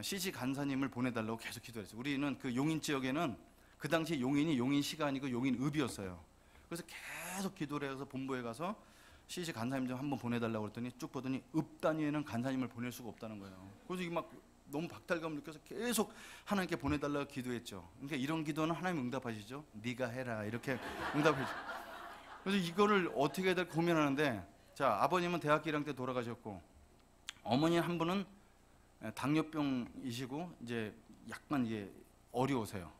CC 간사님을 보내달라고 계속 기도했어요. 우리는 그 용인 지역에는 그 당시 용인이 용인시가 아니고 용인읍이었어요. 그래서 계속 기도를 해서 본부에 가서 CC 간사님 좀 한번 보내달라고 그랬더니 쭉 보더니 읍 단위에는 간사님을 보낼 수가 없다는 거예요. 그래서 이게 막 너무 박탈감 느껴서 계속 하나님께 보내달라고 기도했죠. 그러니까 이런 기도는 하나님 응답하시죠. 네가 해라 이렇게 응답해주죠. 그래서 이거를 어떻게 해야 될까 고민하는데, 자, 아버님은 대학교 1학년 때 돌아가셨고 어머니 한 분은 당뇨병이시고 이제 약간 이게 어려우세요.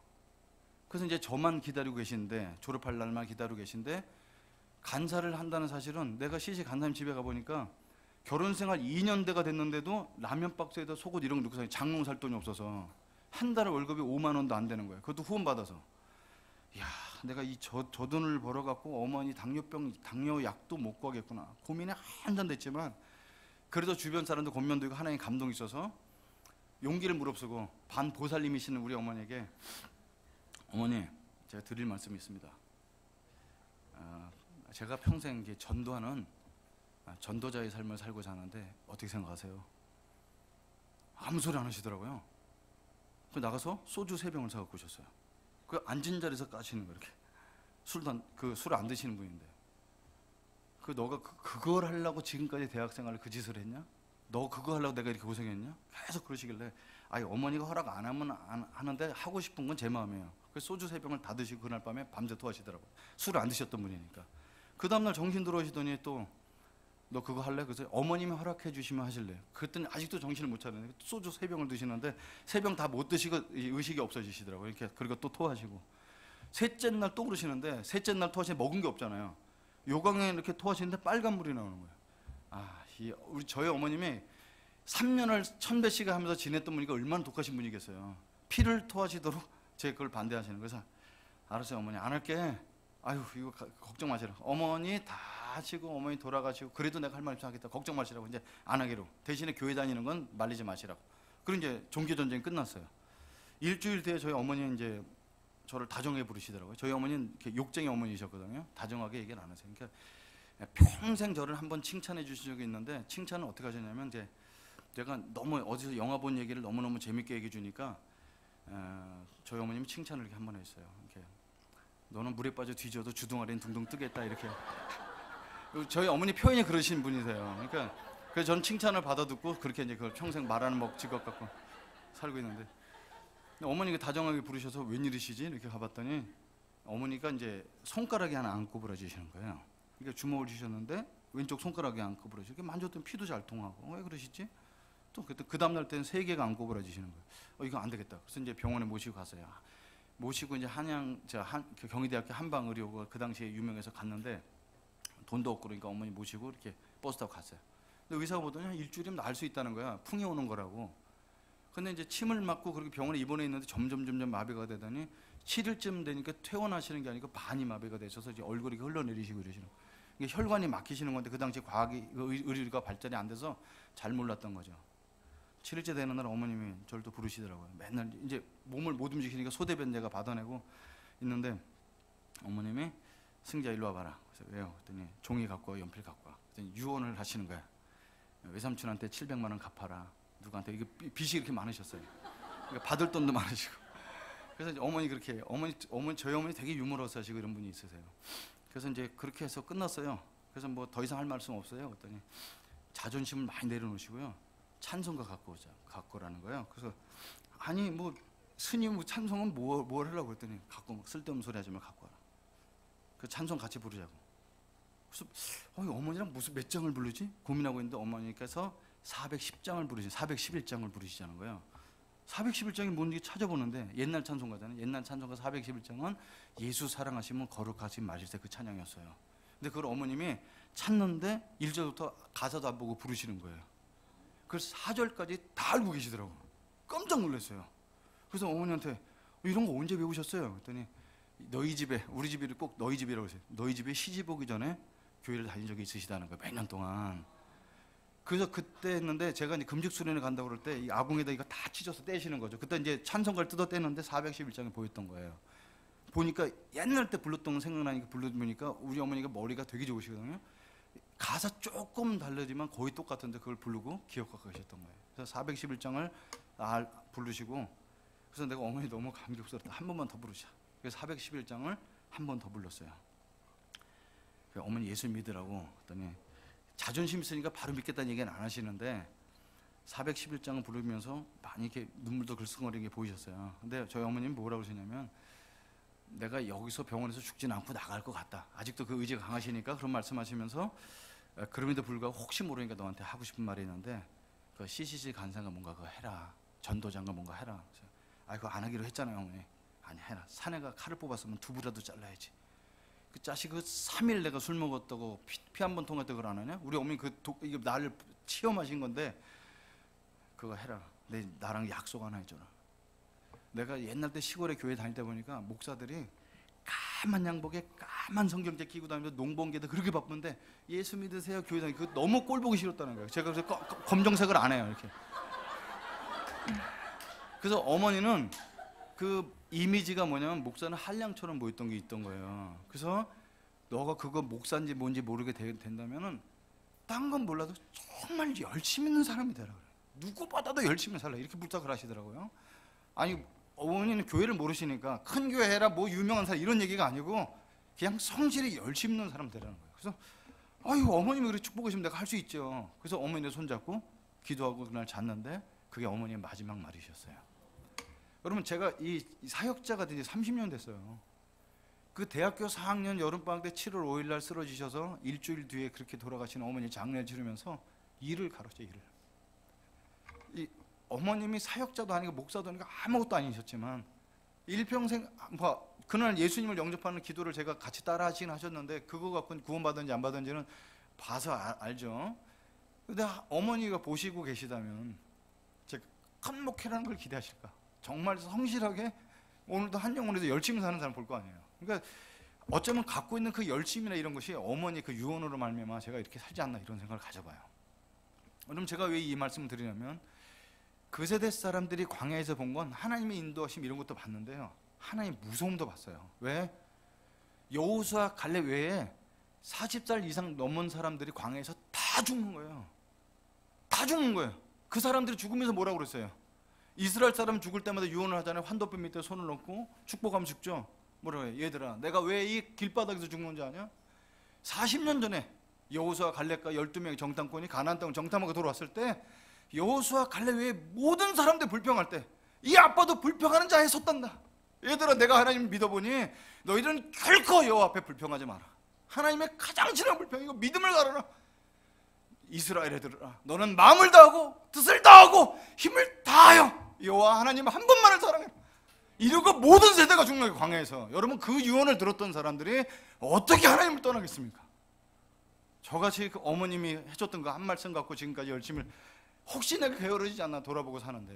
그래서 이제 저만 기다리고 계신데, 졸업할 날만 기다리고 계신데, 간사를 한다는 사실은 내가 시시 간사님 집에 가보니까 결혼생활 2년대가 됐는데도 라면 박스에다 속옷 이런 거 넣고 사요. 장롱 살 돈이 없어서 한 달에 월급이 5만 원도 안 되는 거예요. 그것도 후원 받아서. 야, 내가 저 돈을 벌어갖고 어머니 당뇨 약도 못 구하겠구나 고민이 한참 됐지만, 그래도 주변 사람들 권면도 있고 하나님 감동이 있어서 용기를 무릅쓰고 반보살님이시는 우리 어머니에게, 어머니, 제가 드릴 말씀이 있습니다. 제가 평생 전도하는 전도자의 삶을 살고자 하는데 어떻게 생각하세요? 아무 소리 안 하시더라고요. 그 나가서 소주 3병을 사갖고 오셨어요. 그 앉은 자리에서 까시는 거예요. 이렇게 술을 안 드시는 분인데, 너가 그걸 하려고 지금까지 대학생활을 그 짓을 했냐? 너 그거 하려고 내가 이렇게 고생했냐? 계속 그러시길래, 아니 어머니가 허락 안 하면 안 하는데 하고 싶은 건 제 마음이에요. 그래서 소주 3병을 다 드시고 그날 밤에 밤새 토하시더라고요. 술을 안 드셨던 분이니까. 그 다음날 정신 들어오시더니 또 너 그거 할래? 그래서 어머님이 허락해 주시면 하실래요? 그랬더니 아직도 정신을 못 차리네. 소주 3병을 드시는데 3병 다 못 드시고 의식이 없어지시더라고요. 이렇게. 그리고 또 토하시고, 셋째 날 또 그러시는데, 셋째 날 토하시는데 먹은 게 없잖아요. 요강에 이렇게 토하시는데 빨간 물이 나오는 거예요. 우리 저희 어머님이 3년을 1000배씩 하면서 지냈던 분이니까 얼마나 독하신 분이겠어요. 피를 토하시도록 제가 그걸 반대하시는 거예요. 그래서 알았어요 어머니, 안 할게. 아유 이거 걱정 마시라. 어머니 다 하시고 어머니 돌아가시고 그래도 내가 할 말 없어 하겠다. 걱정 마시라고 이제 안 하기로. 대신에 교회 다니는 건 말리지 마시라고. 그리고 이제 종교 전쟁이 끝났어요. 일주일 뒤에 저희 어머니는 이제 저를 다정하게 부르시더라고요. 저희 어머니는 이렇게 욕쟁이 어머니셨거든요. 다정하게 얘기를 안 하세요. 그러니까 평생 저를 한번 칭찬해 주신 적이 있는데, 칭찬을 어떻게 하셨냐면, 이제 제가 너무 어디서 영화 본 얘기를 너무너무 재밌게 얘기해 주니까 저희 어머님이 칭찬을 이렇게 한번 했어요. 이렇게, 너는 물에 빠져 뒤져도 주둥아리는 둥둥 뜨겠다, 이렇게. 저희 어머니 표현이 그러신 분이세요. 그러니까 그래서 저는 칭찬을 받아 듣고 그렇게 이제 그걸 평생 말하는 직업 갖고 살고 있는데, 어머니가 다정하게 부르셔서 웬일이시지? 이렇게 가봤더니 어머니가 이제 손가락에 하나 안고 부러지시는 거예요. 그러니까 주먹을 주셨는데 왼쪽 손가락에 안고 부러지고, 이렇게 만졌더니 피도 잘 통하고, 왜 그러시지? 또 그 다음날 때는 3개가 안고 부러지시는 거예요. 이거 안 되겠다. 그래서 이제 병원에 모시고 갔어요. 모시고 이제 경희대학교 한방의료가 그 당시에 유명해서 갔는데, 돈도 없고 그러니까 어머니 모시고 이렇게 버스 타고 갔어요. 근데 의사가 보더니 일주일이면 나을 수 있다는 거야. 풍이 오는 거라고. 근데 이제 침을 맞고 그렇게 병원에 입원해 있는데 점점 마비가 되더니 7일쯤 되니까 퇴원하시는 게 아니고 반이 마비가 되셔서 이제 얼굴이 흘러내리시고 이러시는 거예요. 이게 혈관이 막히시는 건데, 그 당시 의료가 발전이 안 돼서 잘 몰랐던 거죠. 7일째 되는 날 어머님이 저를 또 부르시더라고요. 맨날 이제 몸을 못 움직이니까 소대변 제가 받아내고 있는데, 어머님이 승자 일로 와봐라. 그래서 왜요? 그랬더니 종이 갖고 와, 연필 갖고 와. 그랬더니 유언을 하시는 거야. 외삼촌한테 700만 원 갚아라. 누구한테. 이게 빚이 이렇게 많으셨어요. 그러니까 받을 돈도 많으시고. 그래서 이제 어머니 그렇게, 저희 어머니 되게 유머러스 하시고 이런 분이 있으세요. 그래서 이제 그렇게 해서 끝났어요. 그래서 뭐 더 이상 할 말씀 없어요. 그랬더니 자존심을 많이 내려놓으시고요. 찬송가 갖고 오라는 거예요. 그래서 아니 뭐 스님 뭐 찬송은 뭘 하려고 했더니, 갖고 쓸데없는 소리 하지 말고 갖고 와라. 그 찬송 같이 부르자고. 그래서 어머니랑 무슨 몇 장을 부르지? 고민하고 있는데 어머니께서 410장을 부르시, 411장을 부르시자는 거예요. 411장이 뭔지 찾아보는데 옛날 찬송가잖아요. 옛날 찬송가 411장은 예수 사랑하시면 거룩하신 마실세, 그 찬양이었어요. 근데 그걸 어머님이 찾는데 1절부터 가사도 안 보고 부르시는 거예요. 그래서 4절까지 다 알고 계시더라고요. 깜짝 놀랐어요. 그래서 어머니한테 이런 거 언제 배우셨어요? 그랬더니 너희 집에, 우리 집이 꼭 너희 집이라고 했어요. 너희 집에 시집 오기 전에 교회를 다닌 적이 있으시다는 거예요. 몇 년 동안. 그래서 그때 했는데, 제가 이제 금식 수련회 간다고 그럴 때 이 아궁에다 이거 다 찢어서 떼시는 거죠. 그때 이제 찬송가를 뜯어 떼는데 411장이 보였던 거예요. 보니까 옛날 때 불렀던 거 생각나니까 부르니까 우리 어머니가 머리가 되게 좋으시거든요. 가사 조금 다르지만 거의 똑같은데 그걸 부르고 기억하고 계셨던 거예요. 그래서 411장을 부르시고, 그래서 내가 어머니 너무 감격스럽다. 한 번만 더 부르자. 그래서 411장을 한 번 더 불렀어요. 어머니 예수 믿으라고. 그랬더니 자존심 있으니까 바로 믿겠다는 얘기는 안 하시는데 411장을 부르면서 많이 이렇게 눈물도 글썽거리는 게 보이셨어요. 근데 저희 어머님이 뭐라고 하시냐면, 내가 여기서 병원에서 죽진 않고 나갈 것 같다. 아직도 그 의지가 강하시니까 그런 말씀하시면서, 그럼에도 불구하고 혹시 모르니까 너한테 하고 싶은 말이 있는데, 그 CCC 간사가 뭔가 그거 해라. 전도장가 뭔가 해라. 그거 안 하기로 했잖아요 어머니. 아니 해라. 사내가 칼을 뽑았으면 두부라도 잘라야지. 그 자식 그 3일 내가 술 먹었다고 피 한 번 통했다고 그걸 안 하냐? 우리 어머니 이거 나를 체험하신 건데, 그거 해라. 나랑 약속 하나 해줘라. 내가 옛날 때 시골에 교회 다닐 때 보니까 목사들이 까만 양복에 까만 성경책 끼고 다니면서 농번개도 그렇게 바쁜데 예수 믿으세요 교회 다니고, 그거 너무 꼴 보기 싫었다는 거예요. 제가 그래서 검정색을 안 해요 이렇게. 그래서 어머니는 그 이미지가 뭐냐면, 목사는 한량처럼 보였던 게 있던 거예요. 그래서 너가 그거 목사인지 뭔지 모르게 된다면은 딴 건 몰라도 정말 열심히 있는 사람이 되라 그래. 누구보다도 열심히 살라, 이렇게 부탁을 하시더라고요. 아니 어머니는 교회를 모르시니까 큰 교회 해라 뭐 유명한 사람 이런 얘기가 아니고 그냥 성실히 열심히 있는 사람 되라는 거예요. 그래서 아유 어머님이 그렇게 축복하시면 내가 할 수 있죠. 그래서 어머니를 손잡고 기도하고 그날 잤는데 그게 어머니의 마지막 말이셨어요. 여러분 제가 이 사역자가 된 지 30년 됐어요. 그 대학교 4학년 여름방학 때 7월 5일 날 쓰러지셔서 일주일 뒤에 그렇게 돌아가신 어머니 장례를 치르면서 일을 가르쳐 일을. 이 어머님이 사역자도 아니고 목사도 아니고 아무것도 아니셨지만 일평생 뭐 그날 예수님을 영접하는 기도를 제가 같이 따라 하시긴 하셨는데 그거 갖고는 구원받은지 안 받은지는 봐서 알죠. 근데 어머니가 보시고 계시다면 제가 큰 목회라는 걸 기대하실까? 정말 성실하게 오늘도 한 영혼에서 열심히 사는 사람 볼 거 아니에요. 그러니까 어쩌면 갖고 있는 그 열심이나 이런 것이 어머니 그 유언으로 말미암아 제가 이렇게 살지 않나 이런 생각을 가져봐요. 그럼 제가 왜 이 말씀을 드리냐면 그 세대 사람들이 광야에서 본 건 하나님의 인도하심 이런 것도 봤는데요. 하나님의 무서움도 봤어요. 왜? 여호수아 갈렙 외에 40살 이상 넘은 사람들이 광야에서 다 죽는 거예요. 다 죽는 거예요. 그 사람들이 죽으면서 뭐라고 그랬어요? 이스라엘 사람 죽을 때마다 유언을 하잖아요. 환도뼈 밑에 손을 넣고 축복하면 죽죠. 뭐라고 해요? 얘들아 내가 왜 이 길바닥에서 죽는지 아냐? 40년 전에 여호수아 갈렙과 12명의 정탐꾼이 가나안 땅을 정탐하고 돌아왔을 때 여호수아 갈렙 외에 모든 사람들 불평할 때 이 아빠도 불평하는 자에 섰단다. 얘들아 내가 하나님 믿어보니 너희들은 결코 여호와 앞에 불평하지 마라. 하나님의 가장 진한 불평이고 믿음을 가르라. 이스라엘 애들아 너는 마음을 다하고 뜻을 다하고 힘을 다하여 여호와 하나님 한 분만을 사랑해라. 이러고 모든 세대가 죽는 거예요. 광야에서. 여러분 그 유언을 들었던 사람들이 어떻게 하나님을 떠나겠습니까? 저같이 그 어머님이 해줬던 그 한 말씀 갖고 지금까지 열심히 혹시 내가 게으르지 않나 돌아보고 사는데,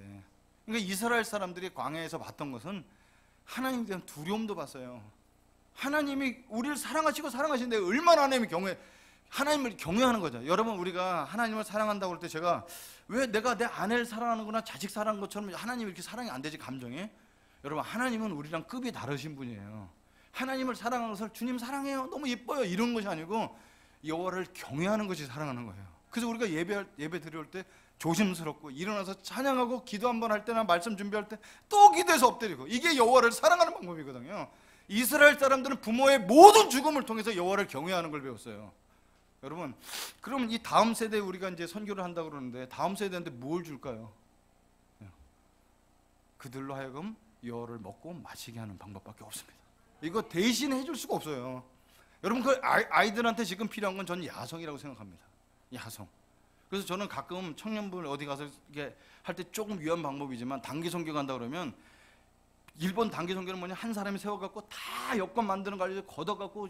그러니까 이스라엘 사람들이 광야에서 봤던 것은 하나님에 대한 두려움도 봤어요. 하나님이 우리를 사랑하시고 사랑하시는데 얼마나 하나님을 경외하는 거죠. 여러분 우리가 하나님을 사랑한다고 할 때 제가 왜 내가 내 아내를 사랑하는구나 자식 사랑하는 것처럼 하나님이 이렇게 사랑이 안 되지 감정이? 여러분 하나님은 우리랑 급이 다르신 분이에요. 하나님을 사랑하는 것을 주님 사랑해요 너무 예뻐요 이런 것이 아니고 여호와를 경외하는 것이 사랑하는 거예요. 그래서 우리가 예배 드려올 때 조심스럽고 일어나서 찬양하고 기도 한번 할 때나 말씀 준비할 때 또 기도해서 엎드리고 이게 여호와를 사랑하는 방법이거든요. 이스라엘 사람들은 부모의 모든 죽음을 통해서 여호와를 경외하는 걸 배웠어요. 여러분 그럼 이 다음 세대에 우리가 이제 선교를 한다고 그러는데 다음 세대한테 뭘 줄까요? 그들로 하여금 여호와를 먹고 마시게 하는 방법밖에 없습니다. 이거 대신 해줄 수가 없어요. 여러분 그 아이들한테 지금 필요한 건 저는 야성이라고 생각합니다. 야성. 그래서 저는 가끔 청년분 어디 가서 이게 할 때 조금 위험 방법이지만 단기 선교 간다 그러면 일본 단기 선교는 뭐냐 한 사람이 세워갖고 다 여권 만드는 거 알려서 걷어갖고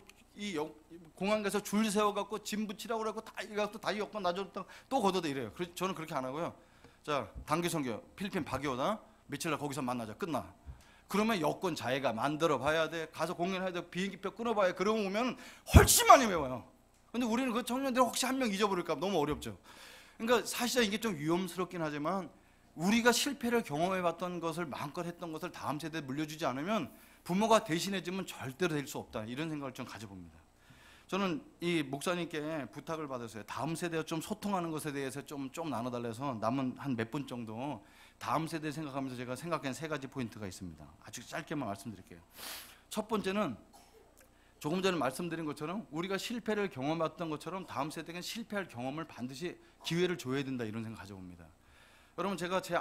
공항 가서 줄 세워갖고 짐 붙이라고 그러고 다 이래갖고 다 여권 놔줬다 또 걷어다 이래요. 그래서 저는 그렇게 안 하고요. 자 단기 선교 필리핀 바기오다 며칠 날 거기서 만나자 끝나. 그러면 여권 자기가 만들어 봐야 돼. 가서 공연해야 돼. 비행기표 끊어봐야 돼. 그러고 오면 훨씬 많이 외워요. 근데 우리는 그 청년들 혹시 한 명 잊어버릴까 봐 너무 어렵죠. 그러니까 사실은 이게 좀 위험스럽긴 하지만 우리가 실패를 경험해봤던 것을 마음껏 했던 것을 다음 세대에 물려주지 않으면 부모가 대신해주면 절대로 될 수 없다 이런 생각을 좀 가져봅니다. 저는 이 목사님께 부탁을 받았어요. 다음 세대와 좀 소통하는 것에 대해서 좀 나눠달래서 남은 한 몇 분 정도 다음 세대 생각하면서 제가 생각한 3가지 포인트가 있습니다. 아주 짧게만 말씀드릴게요. 첫 번째는 조금 전에 말씀드린 것처럼 우리가 실패를 경험했던 것처럼 다음 세대에겐 실패할 경험을 반드시 기회를 줘야 된다 이런 생각 가져봅니다. 여러분 제가 제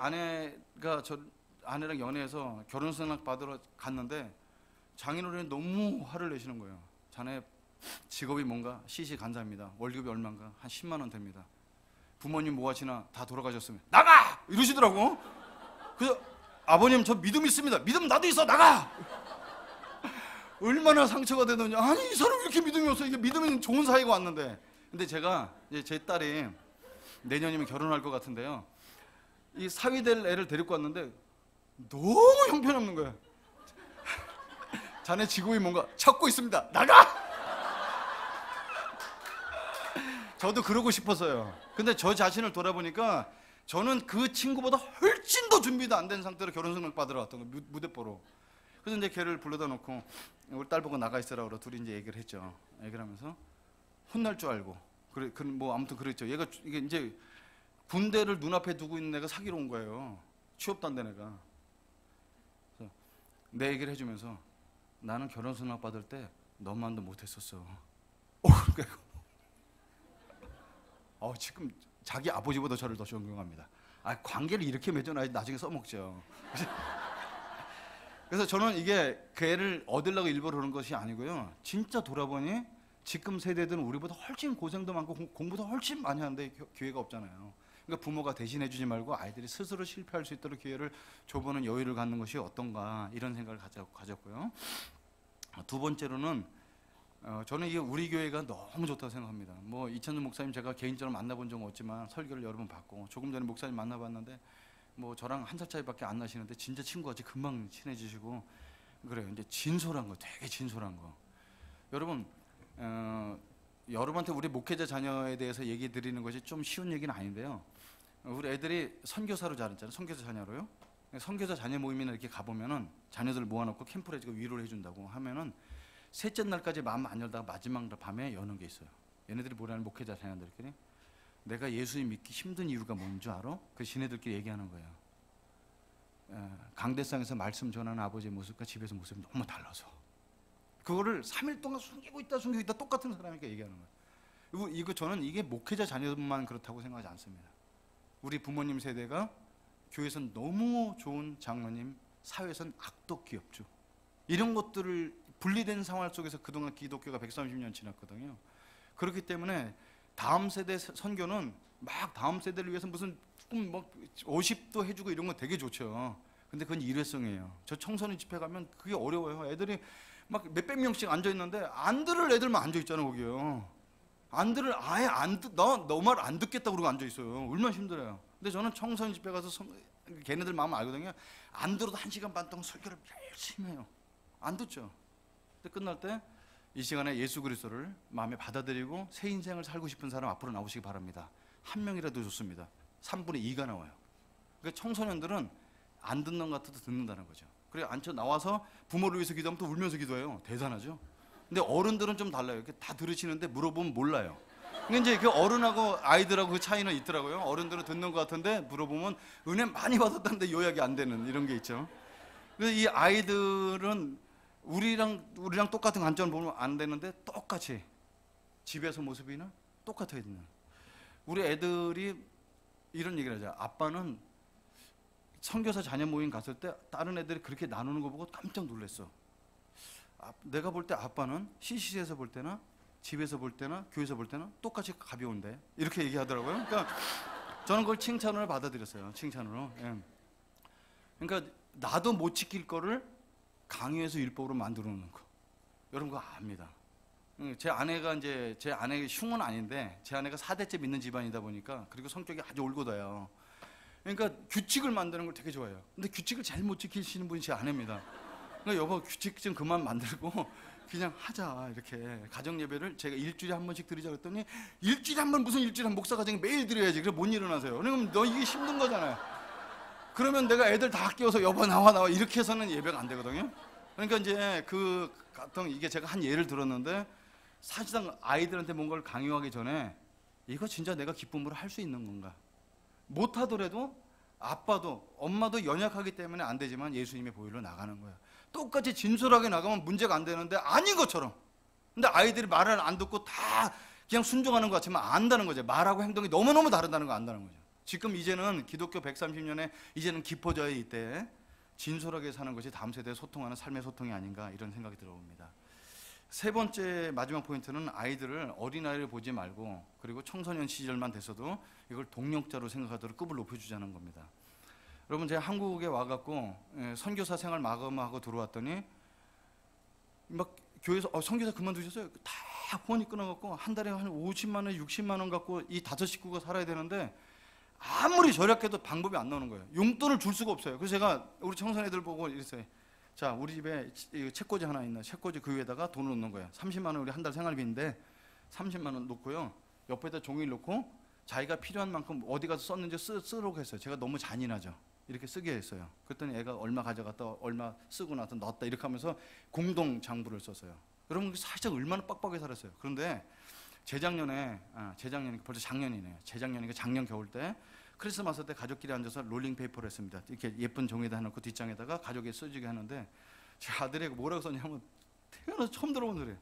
아내랑 연애해서 결혼생활 받으러 갔는데 장인어른이 너무 화를 내시는 거예요. 자네 직업이 뭔가 시시간사입니다. 월급이 얼마인가 한 10만 원 됩니다. 부모님 뭐 하시나 다 돌아가셨으면 나가! 이러시더라고. 그래서 아버님 저 믿음 있습니다. 믿음 나도 있어 나가! 얼마나 상처가 되느냐. 아니 이 사람 왜 이렇게 믿음이 없어. 이게 믿음이 좋은 사이가 왔는데. 근데 제가 이제 제 딸이 내년이면 결혼할 것 같은데요. 이 사위될 애를 데리고 왔는데 너무 형편없는 거예요. 자네 직업이 뭔가 찾고 있습니다. 나가! 저도 그러고 싶었어요. 근데 저 자신을 돌아보니까 저는 그 친구보다 훨씬 더 준비도 안 된 상태로 결혼생활 받으러 왔던 거예요. 무대뽀로. 그래서 이제 걔를 불러다 놓고 우리 딸 보고 나가 있으라고 그러고 둘이 이제 얘기를 했죠. 얘기를 하면서 혼날 줄 알고 뭐 아무튼 그랬죠. 얘가 이게 이제 군대를 눈앞에 두고 있는 애가 사귀러 온 거예요. 취업도 안 된 애가. 그래서 내 얘기를 해주면서 나는 결혼 승낙 받을 때 너만도 못했었어. 지금 자기 아버지보다 저를 더 존경합니다. 관계를 이렇게 맺어놔야지 나중에 써먹죠. 그래서 저는 이게 그 애를 얻으려고 일부러 그런 것이 아니고요. 진짜 돌아보니 지금 세대들은 우리보다 훨씬 고생도 많고 공부도 훨씬 많이 하는데 기회가 없잖아요. 그러니까 부모가 대신해 주지 말고 아이들이 스스로 실패할 수 있도록 기회를 줘보는 여유를 갖는 것이 어떤가, 이런 생각을 가졌고요. 두 번째로는 저는 이게 우리 교회가 너무 좋다고 생각합니다. 뭐 이찬준 목사님 제가 개인적으로 만나본 적은 없지만 설교를 여러 번 받고, 조금 전에 목사님 만나봤는데 뭐 저랑 한 살 차이밖에 안 나시는데 진짜 친구같이 금방 친해지시고 그래요. 이제 진솔한 거, 되게 진솔한 거. 여러분, 여러분한테 우리 목회자 자녀에 대해서 얘기 드리는 것이 좀 쉬운 얘기는 아닌데요. 우리 애들이 선교사로 자랐잖아요. 선교사 자녀로요. 선교사 자녀 모임이나 이렇게 가보면은 자녀들 모아놓고 캠프를 해주고 위로를 해준다고 하면은 셋째 날까지 마음 안 열다가 마지막 날 밤에 여는 게 있어요. 얘네들이 뭐라는, 목회자 자녀들끼리 내가 예수님 믿기 힘든 이유가 뭔 줄 알아? 그 지네들끼리 얘기하는 거예요. 강대상에서 말씀 전하는 아버지의 모습과 집에서 모습이 너무 달라서 그거를 3일 동안 숨기고 있다 똑같은 사람이니까 얘기하는 거예요. 이거 저는 이게 목회자 자녀만 그렇다고 생각하지 않습니다. 우리 부모님 세대가 교회에선 너무 좋은 장로님, 사회에선 악독 기업주, 이런 것들을 분리된 생활 속에서 그동안 기독교가 130년 지났거든요. 그렇기 때문에 다음 세대 선교는 막 다음 세대를 위해서 무슨 뭐 50도 해주고 이런 건 되게 좋죠. 근데 그건 일회성이에요. 저 청소년 집회 가면 그게 어려워요. 애들이 막 몇백 명씩 앉아 있는데 안 들을 애들만 앉아 있잖아 거기요. 안 들을, 아예 너 말 안 듣겠다 그러고 앉아 있어요. 얼마나 힘들어요. 근데 저는 청소년 집회 가서 걔네들 마음 알거든요. 안 들어도 1시간 반 동안 설교를 열심히 해요. 안 듣죠. 근데 끝날 때 이 시간에 예수 그리스도를 마음에 받아들이고 새 인생을 살고 싶은 사람 앞으로 나오시기 바랍니다. 한 명이라도 좋습니다. 3분의 2가 나와요. 그러니까 청소년들은 안 듣는 것 같아도 듣는다는 거죠. 그래 앉혀 나와서 부모를 위해서 기도하면 또 울면서 기도해요. 대단하죠. 근데 어른들은 좀 달라요. 이렇게 다 들으시는데 물어보면 몰라요. 근데 이제 그 어른하고 아이들하고 그 차이는 있더라고요. 어른들은 듣는 것 같은데 물어보면 은혜 많이 받았다는데 요약이 안 되는 이런 게 있죠. 그래서 이 아이들은 우리랑 똑같은 관점을 보면 안 되는데 똑같이 집에서 모습이나 똑같아 있는. 우리 애들이 이런 얘기를 하죠. 아빠는 선교사 자녀 모임 갔을 때 다른 애들이 그렇게 나누는 거 보고 깜짝 놀랐어. 내가 볼 때 아빠는 CC에서 볼 때나 집에서 볼 때나 교회에서 볼 때나 똑같이 가벼운데, 이렇게 얘기하더라고요. 그러니까 저는 그걸 칭찬으로 받아들였어요. 칭찬으로. 예. 그러니까 나도 못 지킬 거를 강요해서 율법으로 만들어 놓는 거. 여러분 그거 압니다. 제 아내가 이제, 제 아내 흉은 아닌데 제 아내가 4대째 믿는 집안이다 보니까, 그리고 성격이 아주 올곧아요. 그러니까 규칙을 만드는 걸 되게 좋아해요. 근데 규칙을 잘 못 지키시는 분이 제 아내입니다. 그러니까 여보 규칙 좀 그만 만들고 그냥 하자, 이렇게. 가정 예배를 제가 일주일에 한 번씩 드리자 그랬더니 일주일에 한 번, 무슨 일주일에 한 번, 목사 가정에 매일 드려야지. 그래 못 일어나세요. 그러면 너 이게 힘든 거잖아요. 그러면 내가 애들 다 깨워서 여보 나와 이렇게 해서는 예배가 안 되거든요. 그러니까 이제 그 같은, 이게 제가 한 예를 들었는데 사실상 아이들한테 뭔가를 강요하기 전에 이거 진짜 내가 기쁨으로 할 수 있는 건가? 못하더라도 아빠도 엄마도 연약하기 때문에 안 되지만 예수님의 보혈로 나가는 거야. 똑같이 진솔하게 나가면 문제가 안 되는데 아닌 것처럼. 근데 아이들이 말을 안 듣고 다 그냥 순종하는 것 같지만 안다는 거죠. 말하고 행동이 너무너무 다르다는 거 안다는 거죠. 지금 이제는 기독교 130년에 이제는 깊어져야 이때 진솔하게 사는 것이 다음 세대에 소통하는 삶의 소통이 아닌가, 이런 생각이 들어옵니다. 세 번째 마지막 포인트는 아이들을, 어린아이를 보지 말고, 그리고 청소년 시절만 됐어도 이걸 동력자로 생각하도록 급을 높여주자는 겁니다. 여러분 제가 한국에 와갖고 선교사 생활 마감하고 들어왔더니 막 교회에서 선교사 그만두셨어요? 다 후원이 끊어갖고 한 달에 한 50만 원, 60만 원 갖고 이 5 식구가 살아야 되는데 아무리 절약해도 방법이 안 나오는 거예요. 용돈을 줄 수가 없어요. 그래서 제가 우리 청소년들 보고 이랬어요. 자, 우리 집에 책꽂이 하나 있나? 책꽂이 그 위에다가 돈을 넣는 거예요. 30만 원 우리 한 달 생활비인데 30만 원 놓고요. 옆에다 종이 놓고 자기가 필요한 만큼 어디 가서 썼는지 쓰라고 했어요. 제가 너무 잔인하죠. 이렇게 쓰게 했어요. 그랬더니 애가 얼마 가져갔다 얼마 쓰고 나서 넣었다 이렇게 하면서 공동 장부를 썼어요. 여러분 살짝 얼마나 빡빡하게 살았어요. 그런데 재작년에 벌써 작년이네요. 재작년이니까 작년 겨울 때 크리스마스 때 가족끼리 앉아서 롤링페이퍼를 했습니다. 이렇게 예쁜 종이에다 해놓고 뒷장에다가 가족이 써주게 하는데 제 아들이 뭐라고 썼냐면 태어나서 처음 들어본 소리예요.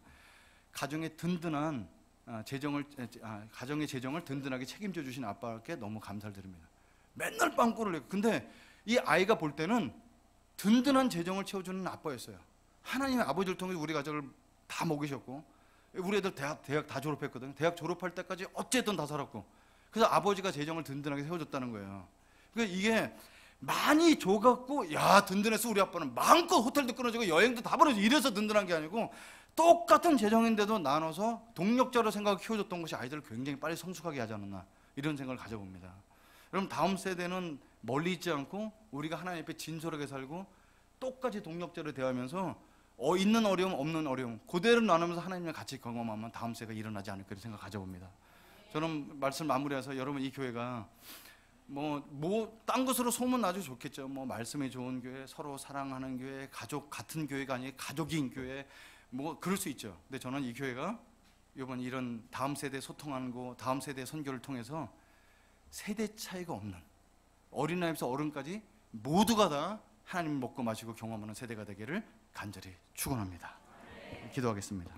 가정의 든든한 가정의 재정을 든든하게 책임져 주신 아빠께 너무 감사를 드립니다. 맨날 빵꾸를 내고. 근데 이 아이가 볼 때는 든든한 재정을 채워주는 아빠였어요. 하나님의 아버지를 통해 우리 가족을 다 먹이셨고, 우리 애들 대학 다 졸업했거든요. 대학 졸업할 때까지 어쨌든 다 살았고, 그래서 아버지가 재정을 든든하게 세워줬다는 거예요. 그러니까 이게 많이 줘갖고 야 든든해서 우리 아빠는 마음껏 호텔도 끊어지고 여행도 다 보내주고 이래서 든든한 게 아니고, 똑같은 재정인데도 나눠서 동력자로 생각하고 키워줬던 것이 아이들을 굉장히 빨리 성숙하게 하지 않았나, 이런 생각을 가져봅니다. 여러분, 다음 세대는 멀리 있지 않고 우리가 하나님 앞에 진솔하게 살고 똑같이 동력자로 대하면서 있는 어려움 없는 어려움 그대로 나누면서 하나님과 같이 경험하면 다음 세대가 일어나지 않을까, 이런 생각 가져봅니다. 저는 말씀 마무리해서 여러분, 이 교회가 딴 것으로 소문 나도 좋겠죠. 말씀이 좋은 교회, 서로 사랑하는 교회, 가족 같은 교회가 아니고 가족인 교회, 그럴 수 있죠. 근데 저는 이 교회가 이번 이런 다음 세대 소통하는 거, 다음 세대 선교를 통해서 세대 차이가 없는, 어린아이부터 어른까지 모두가 다 하나님 먹고 마시고 경험하는 세대가 되기를 간절히 축원합니다. 기도하겠습니다.